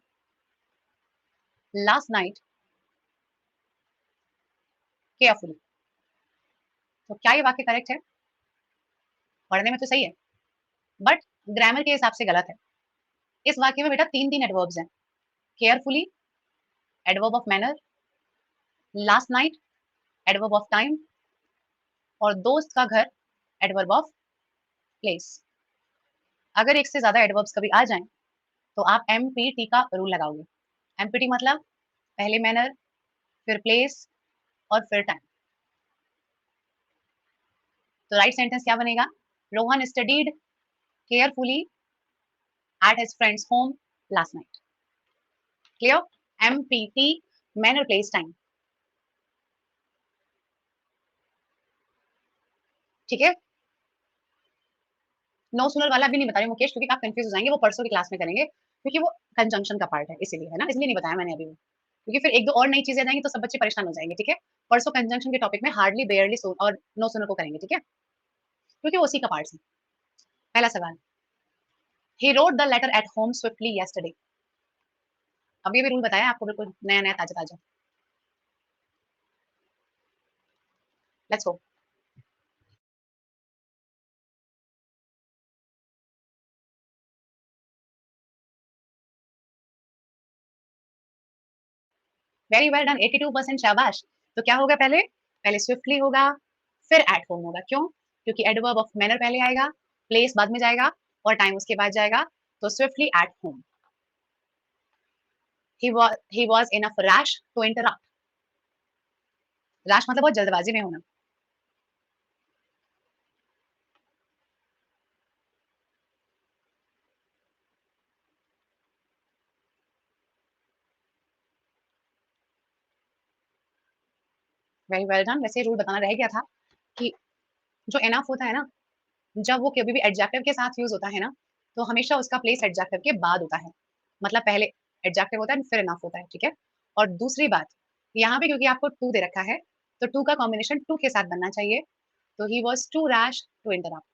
last night carefully, तो क्या ये वाक्य करेक्ट है? पढ़ने में तो सही है, बट ग्रामर के हिसाब से गलत है। इस वाक्य में बेटा तीन तीन एडवर्ब्स हैं, carefully adverb of manner, last night adverb of time, और दोस्त का घर एडवर्ब ऑफ प्लेस। अगर एक से ज्यादा एडवर्ब्स कभी आ जाएं तो आप एमपीटी का रूल लगाओगे। एमपीटी मतलब पहले मैनर, फिर प्लेस, और फिर टाइम। तो राइट सेंटेंस क्या बनेगा? Rohan studied carefully at his friends home last night. Clear? Empty, manner, place, time, ठीक है। नो सुनर वाला भी नहीं बता रही मुकेश, क्योंकि आप कंफ्यूज हो जाएंगे, वो परसों की क्लास में करेंगे, क्योंकि वो कंजंक्शन का पार्ट है, इसीलिए है ना, इसलिए नहीं बताया मैंने अभी वो, क्योंकि फिर एक दो और नई चीजें आ जाएंगी तो सब बच्चे परेशान हो जाएंगे, ठीक है। परसों कंजंक्शन के टॉपिक में हार्डली, बेयरली और नो सुनर को करेंगे, ठीक है, क्योंकि वो उसी का पार्ट है। पहला सवाल, he wrote the letter at home swiftly yesterday. अभी भी रूल बताया आपको, बिल्कुल नया नया ताजा ताजा। Let's go. Very well done, 82% शाबाश। तो क्या होगा पहले? पहले स्विफ्टली होगा, फिर एट होम होगा। क्यों? क्योंकि एडवर्ब ऑफ मैनर पहले आएगा, प्लेस बाद में जाएगा, और टाइम उसके बाद जाएगा। तो swiftly at home. He was in a rash to interrupt. Rash मतलब बहुत जल्दबाजी में होना। Very well done. वैसे रूल बताना रह गया था कि जो एनफ होता है ना, जब वो कभी भी एडजेक्टिव के साथ यूज होता है ना, तो हमेशा उसका प्लेस एडजेक्टिव के बाद होता है। मतलब पहले एडजेक्टिव होता है फिर एनफ होता है, ठीक है। और दूसरी बात, यहाँ पे क्योंकि आपको टू दे रखा है, तो टू का कॉम्बिनेशन टू के साथ बनना चाहिए। तो he was too rash to interrupt.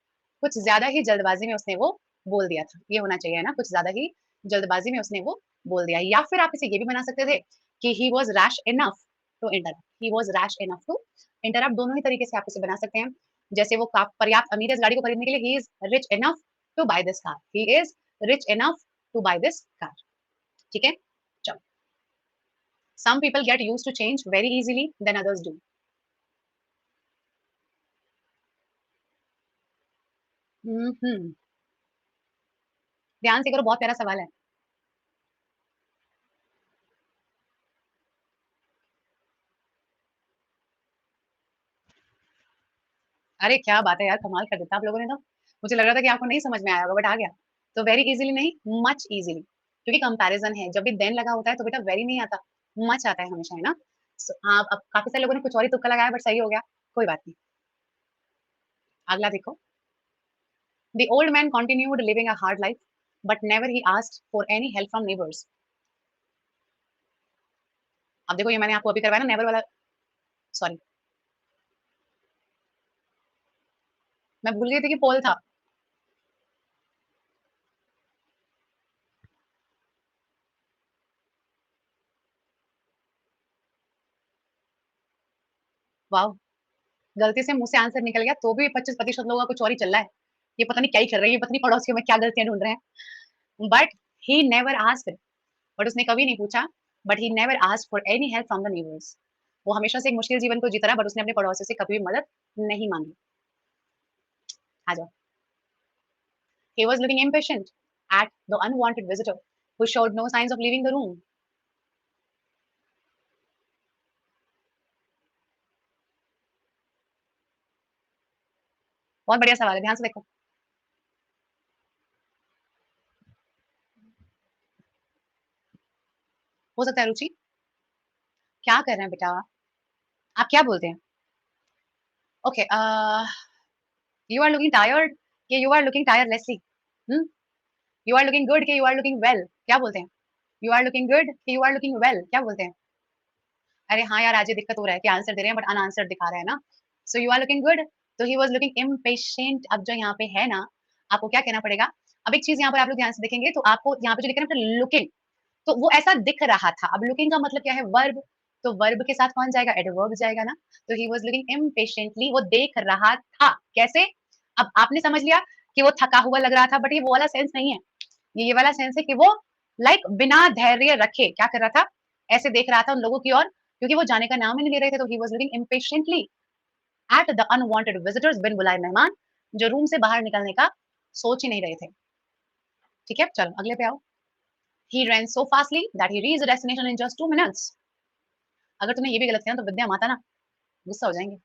कुछ ज्यादा ही जल्दबाजी में उसने वो बोल दिया था, ये होना चाहिए ना, कुछ ज्यादा ही जल्दबाजी में उसने वो बोल दिया। या फिर आप इसे ये भी बना सकते थे कि he was rash enough to interrupt. He was rash enough to interrupt, दोनों ही तरीके से आप इसे बना सकते हैं। जैसे वो पर्याप्त अमीर है इस गाड़ी को खरीदने के लिए, he is rich enough to buy this car. He is rich enough to buy this car, ठीक है। चलो, some people get used to change very easily than others do. हम्म, ध्यान से करो, बहुत प्यारा सवाल है। अरे क्या बात है यार, कमाल कर देता आप लोगों ने तो। मुझे लग रहा था कि आपको नहीं समझ में आया होगा, बट आ गया। तो वेरी इजीली नहीं, मच इजीली, क्योंकि कंपैरिजन है, जब भी देन लगा होता है तो बेटा वेरी नहीं आता, मच आता है हमेशा, है ना। आप अब काफी सारे लोगों ने कुछ और ही तुक्का लगाया, बट सही हो गया, कोई बात नहीं। अगला देखो, the old man continued living a hard life but never he asked for any help from neighbours. अब देखो, ये मैंने आपको अभी करवाया ना नेवर वाला, सॉरी, मैं भूल गई थी कि पोल था। वाह, गलती से मुंह से आंसर निकल गया, तो भी 25% लोगों का कुछ और ही चल रहा है। ये पता नहीं क्या ही कर रही है, पता नहीं पड़ोसियों में क्या गलतियां ढूंढ रहे हैं। But he never asked, but उसने कभी नहीं पूछा, but he never asked for any help from the neighbours. वो हमेशा से एक मुश्किल जीवन को जीता रहा, बट उसने अपने पड़ोसी से कभी भी मदद नहीं मांगी। आ जाओ। He was looking impatient at the unwanted visitor who showed no signs of leaving the room. बहुत बढ़िया सवाल है, ध्यान से देखो। हो सकता है रुचि, क्या कर रहे हैं बेटा? आप क्या बोलते हैं? Okay, you are looking tired कि यू आर लुकिंग टायरलेसली? हुँ? यू आर लुकिंग गुड कि यू आर लुकिंग वेल? क्या बोलते हैं? यू आर लुकिंग गुड कि यू आर लुकिंग वेल? क्या बोलते हैं? अरे हाँ यार, आज ये दिक्कत हो रहा है कि आंसर दे रहे हैं बट अनआंसर्ड दिखा रहा है ना। So you are looking good, तो ही वाज़ लुकिंग इम्पेशेंट। अब जो यहाँ पे है ना, आपको क्या कहना पड़ेगा? अब एक चीज़ यहाँ पर आप लोग ध्यान से देखेंगे तो आपको यहाँ पे जो लिखा है ना लुकिंग, तो वो ऐसा दिख रहा था। अब लुकिंग का मतलब क्या है? वर्ब, तो वर्ब के साथ कौन जाएगा? एडवर्ब जाएगा ना। तो ही वाज़ लुकिंग इम्पेशेंटली, वो देख रहा था। कैसे? अब आपने समझ लिया कि वो थका हुआ लग रहा था, बट ये वो वाला सेंस नहीं है। ये वाला सेंस है कि वो बिना धैर्य रखे क्या कर रहा था? ऐसे देख रहा था उन लोगों की ओर, क्योंकि वो जाने का नाम ही नहीं ले रहे थे, तो he was looking impatiently at the unwanted visitors, बिन बुलाए मेहमान, जो रूम से बाहर निकलने का सोच ही नहीं रहे थे। ठीक है? चलो अगले पे आओ। He ran so fastly that he reached the destination in just 2 minutes. अगर तुमने ये भी गलत किया ना तो विद्या माता ना गुस्सा हो जाएँगे।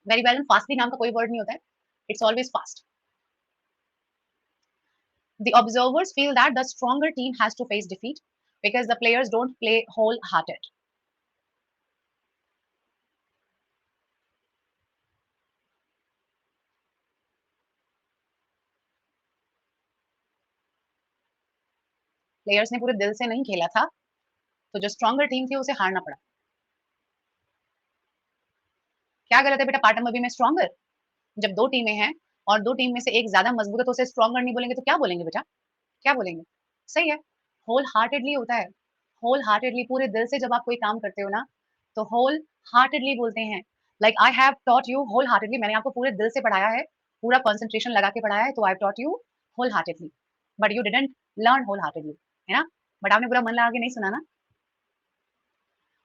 वेरी वेल एंड फास्टली नाम का कोई वर्ड नहीं होता है। It's always fast. The observers feel that the stronger team has to face defeat because the players don't play wholehearted. Players ने पूरे दिल से नहीं खेला था, तो जो स्ट्रॉन्गर टीम थी उसे हारना पड़ा। क्या गलत है बेटा पार्ट नंबर बी में स्ट्रॉन्गर? जब 2 टीमें हैं और 2 टीम में से एक ज़्यादा मजबूत है तो उसे स्ट्रॉन्गर नहीं बोलेंगे तो क्या बोलेंगे बेटा? क्या बोलेंगे? सही है, होल हार्टेडली होता है। होल हार्टेडली पूरे दिल से जब आप कोई काम करते हो ना, तो होल हार्टेडली बोलते हैं। Like I have taught you whole heartedly, मैंने आपको पूरे दिल से पढ़ाया है, पूरा कंसंट्रेशन लगा के पढ़ाया है, तो I have taught you whole heartedly. But you didn't learn whole heartedly, है ना? बट आपने पूरा मन लगा के नहीं सुना ना।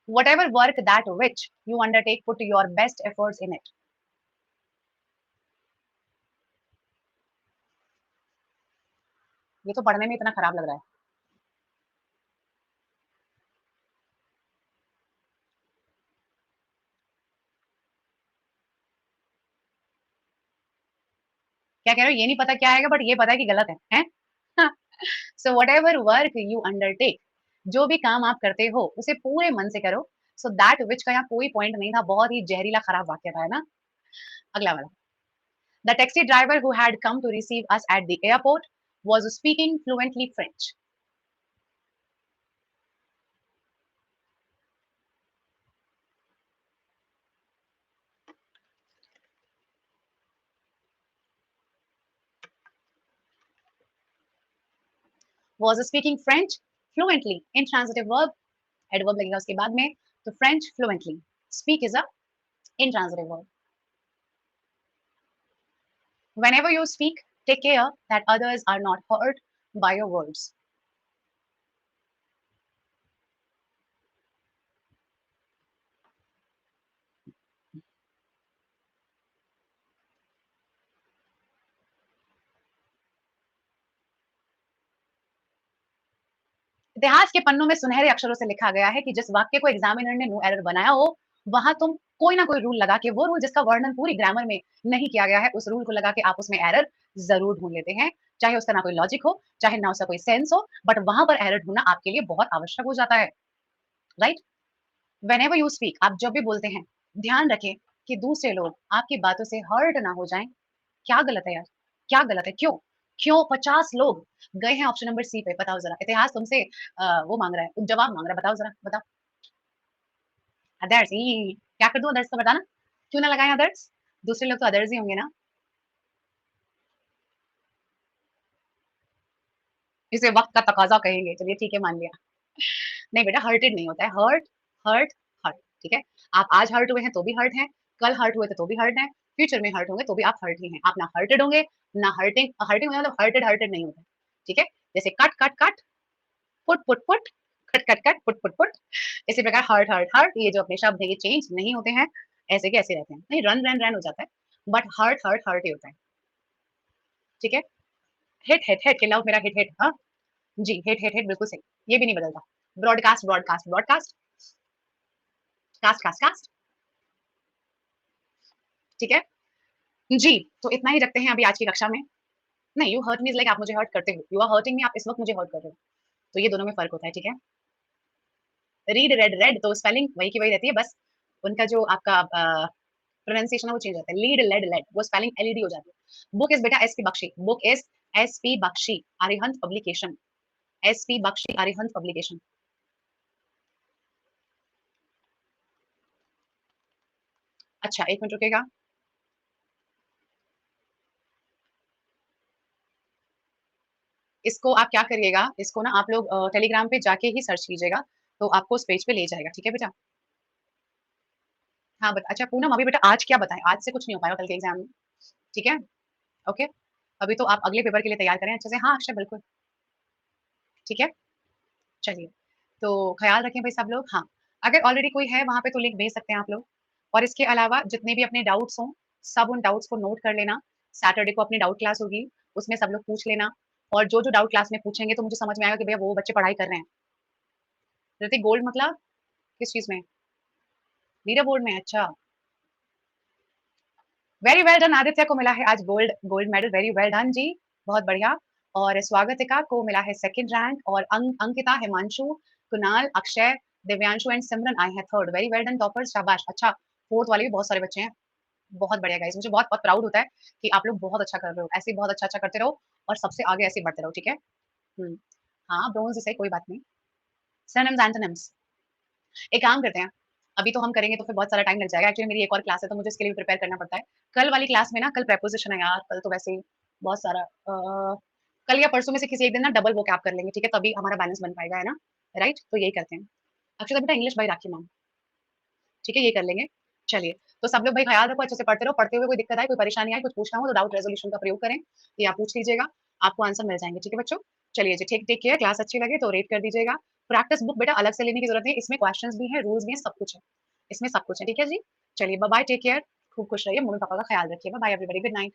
Whatever work that which you undertake put your best efforts in it. ये तो पढ़ने में इतना खराब लग रहा है। क्या कह रहे हो? ये नहीं पता क्या आएगा बट ये पता है कि गलत है, हैं? So whatever work you undertake, जो भी काम आप करते हो उसे पूरे मन से करो। सो दैट व्हिच का यहाँ कोई पॉइंट नहीं था, बहुत ही जहरीला खराब वाक्य था, है ना? अगला वाला। The taxi driver who had come to receive us at the airport was speaking fluently French. Was speaking French fluently, intransitive verb, adverb लगेगा उसके बाद में, तो French fluently. Speak is a intransitive verb. Whenever you speak, take care that others are not hurt by your words. इतिहास के पन्नों में सुनहरे अक्षरों से लिखा गया है कि जिस वाक्य को एग्जामिनर ने नो एरर बनाया हो, वहां तुम कोई ना कोई रूल लगा के, वो रूल जिसका वर्णन पूरी ग्रामर में नहीं किया गया है, उस रूल को लगा के आप उसमें एरर जरूर ढूंढ लेते हैं। चाहे उसका ना कोई लॉजिक हो, चाहे ना उसका कोई सेंस हो, बट वहां पर एरर ढूंढना आपके लिए बहुत आवश्यक हो जाता है। राइट? व्हेनेवर यू स्पीक, आप जब भी बोलते हैं, ध्यान रखें कि दूसरे लोग आपकी बातों से हर्ट ना हो जाएं। क्या गलत है यार? क्या गलत है? क्यों? क्यों 50 लोग गए हैं ऑप्शन नंबर सी पे? बताओ जरा। इतिहास तुमसे वो मांग रहा है, जवाब मांग रहा है। बताओ जरा, बताओ। अदर्स ही क्या कर दूं? अदर्स का बताना। क्यों ना लगाएं अदर्स? दूसरे लोग तो अदर्स ही होंगे ना। इसे वक्त का तकाजा कहेंगे। चलिए ठीक है, मान लिया। नहीं बेटा, हर्टेड नहीं होता है। Hurt, hurt, hurt. ठीक है? आप आज हर्ट हुए हैं तो भी हर्ट हैं, कल हर्ट हुए थे तो भी हर्ट हैं, फ्यूचर में हर्ट होंगे तो भी आप हर्ट ही हैं। आप ना हर्टेड होंगे, ना हर्टिंग हर्टिंग मतलब हर्टेड हर्टेड नहीं होते, ठीक है? जैसे cut, cut, cut, put, cut, cut, cut, put. इसी प्रकार हर्ट, हर्ट, हर्ट ये जो अपने शब्द है ये चेंज नहीं होते हैं, ऐसे के ऐसे रहते हैं। नहीं रन, रन, रन हो जाता है, बट हर्ट, हर्ट, हर्ट ही होता है, ठीक है? हिट, हिट, हिट, कि लव मेरा हिट, हिट, हाँ? जी, हिट, हिट, हिट बिल्कुल सही, ये भी नहीं बदलता। Broadcast, broadcast, broadcast, cast, cast, cast, ठीक है? जी, तो इतना ही रखते हैं अभी आज की कक्षा में। नहीं, you hurt me is like आप मुझे हर्ट करते हो। यू आर हर्टिंग मी आप इस वक़्त मुझे हर्ट कर रहे हो। तो ये दोनों में फ़र्क होता है, ठीक है? रीड, रेड, रेड तो स्पेलिंग वही की वही रहती है, बस उनका जो आपका प्रोनंसिएशन है वो चेंज होता है। लीड, लेड, लेड वो स्पेलिंग एलईडी हो जाती है। बुक इज़ बेटा SP Bakshi, book is SP Bakshi, Arihant publication, SP Bakshi Arihant publication. अच्छा 1 मिनट रुकिएगा। इसको आप क्या करिएगा, इसको ना आप लोग टेलीग्राम पे जाके ही सर्च कीजिएगा, तो आपको उस पेज पे ले जाएगा, ठीक है बेटा? हाँ, बट अच्छा पूनम अभी बेटा आज क्या बताएँ? आज से कुछ नहीं हो पाएगा कल के एग्ज़ाम में, ठीक है? ओके? अभी तो आप अगले पेपर के लिए तैयार करें अच्छे से। हाँ, अक्षय बिल्कुल, ठीक है? चलिए, तो ख़्याल रखें भाई सब लोग। हाँ, अगर ऑलरेडी कोई है वहाँ पे तो लिंक भेज सकते हैं आप लोग और इसके अलावा जितने भी अपने डाउट्स हों, सब उन डाउट्स को नोट कर लेना। सैटरडे को अपनी डाउट क्लास होगी, उसमें सब लोग पूछ लेना और जो-जो डाउट क्लास में पूछेंगे तो मुझे समझ में आएगा कि भैया वो बच्चे पढ़ाई कर रहे हैं। ऋतिक गोल्ड मतलब किस चीज़ में? लीडर बोर्ड में? अच्छा, वेरी वेल डन आदित्य को मिला है आज gold gold medal, very well done जी, बहुत बढ़िया। और स्वागतिका को मिला है सेकंड रैंक और अंकिता, हिमांशु, कुणाल, अक्षय, दिव्यांशु एंड सिमरन आए हैं third, very well done toppers, शाबाश। अच्छा, फोर्थ वाले भी बहुत सारे बच्चे हैं, बहुत बढ़िया गाइस, मुझे बहुत बहुत प्राउड होता है कि आप लोग बहुत अच्छा कर रहे हो, ऐसे ही बहुत अच्छा अच्छा करते रहो और सबसे आगे ऐसे ही बढ़ते रहो, ठीक है? हम्म, हाँ ब्रोंज से कोई बात नहीं। सिनोनिम्स एंटोनिम्स, एक काम करते हैं, अभी तो हम करेंगे तो फिर बहुत सारा टाइम लग जाएगा। एक्चुअली मेरी एक और क्लास है तो मुझे इसके लिए भी प्रिपेयर करना पड़ता है। कल वाली क्लास में ना कल प्रीपोज़िशन है यार, कल तो वैसे ही बहुत सारा कल या परसों में से किसी एक दिन ना डबल वो कैप कर लेंगे, ठीक है? तभी हमारा बैलेंस बन पाएगा, है ना? राइट? तो यही करते हैं। अक्षता बेटा इंग्लिश बाय राखी मैम, ठीक है? ये कर लेंगे। चलिए, तो सब लोग भाई ख़्याल रखो, अच्छे से पढ़ते रहो, पढ़ते हुए कोई दिक्कत आए, कोई परेशानी आए, कुछ पूछना हो तो डाउट रेज़ोल्यूशन का प्रयोग करें, ये आप पूछ लीजिएगा, आपको आंसर मिल जाएँगे, ठीक है बच्चों? चलिए जी, टेक टेक केयर, क्लास अच्छी लगे तो रेट कर दीजिएगा। प्रैक्टिस बुक बेटा अलग से लेने की ज़रूरत नहीं है, इसमें क्वेश्चन्स भी हैं, रूल्स भी हैं, सब कुछ है। इसमें सब कुछ है, ठीक है जी? चलिए बाय-बाय, टेक केयर, खूब खुश रहिए, मम्मी-पापा का ख़्याल रखिए। Bye-bye everybody, good night.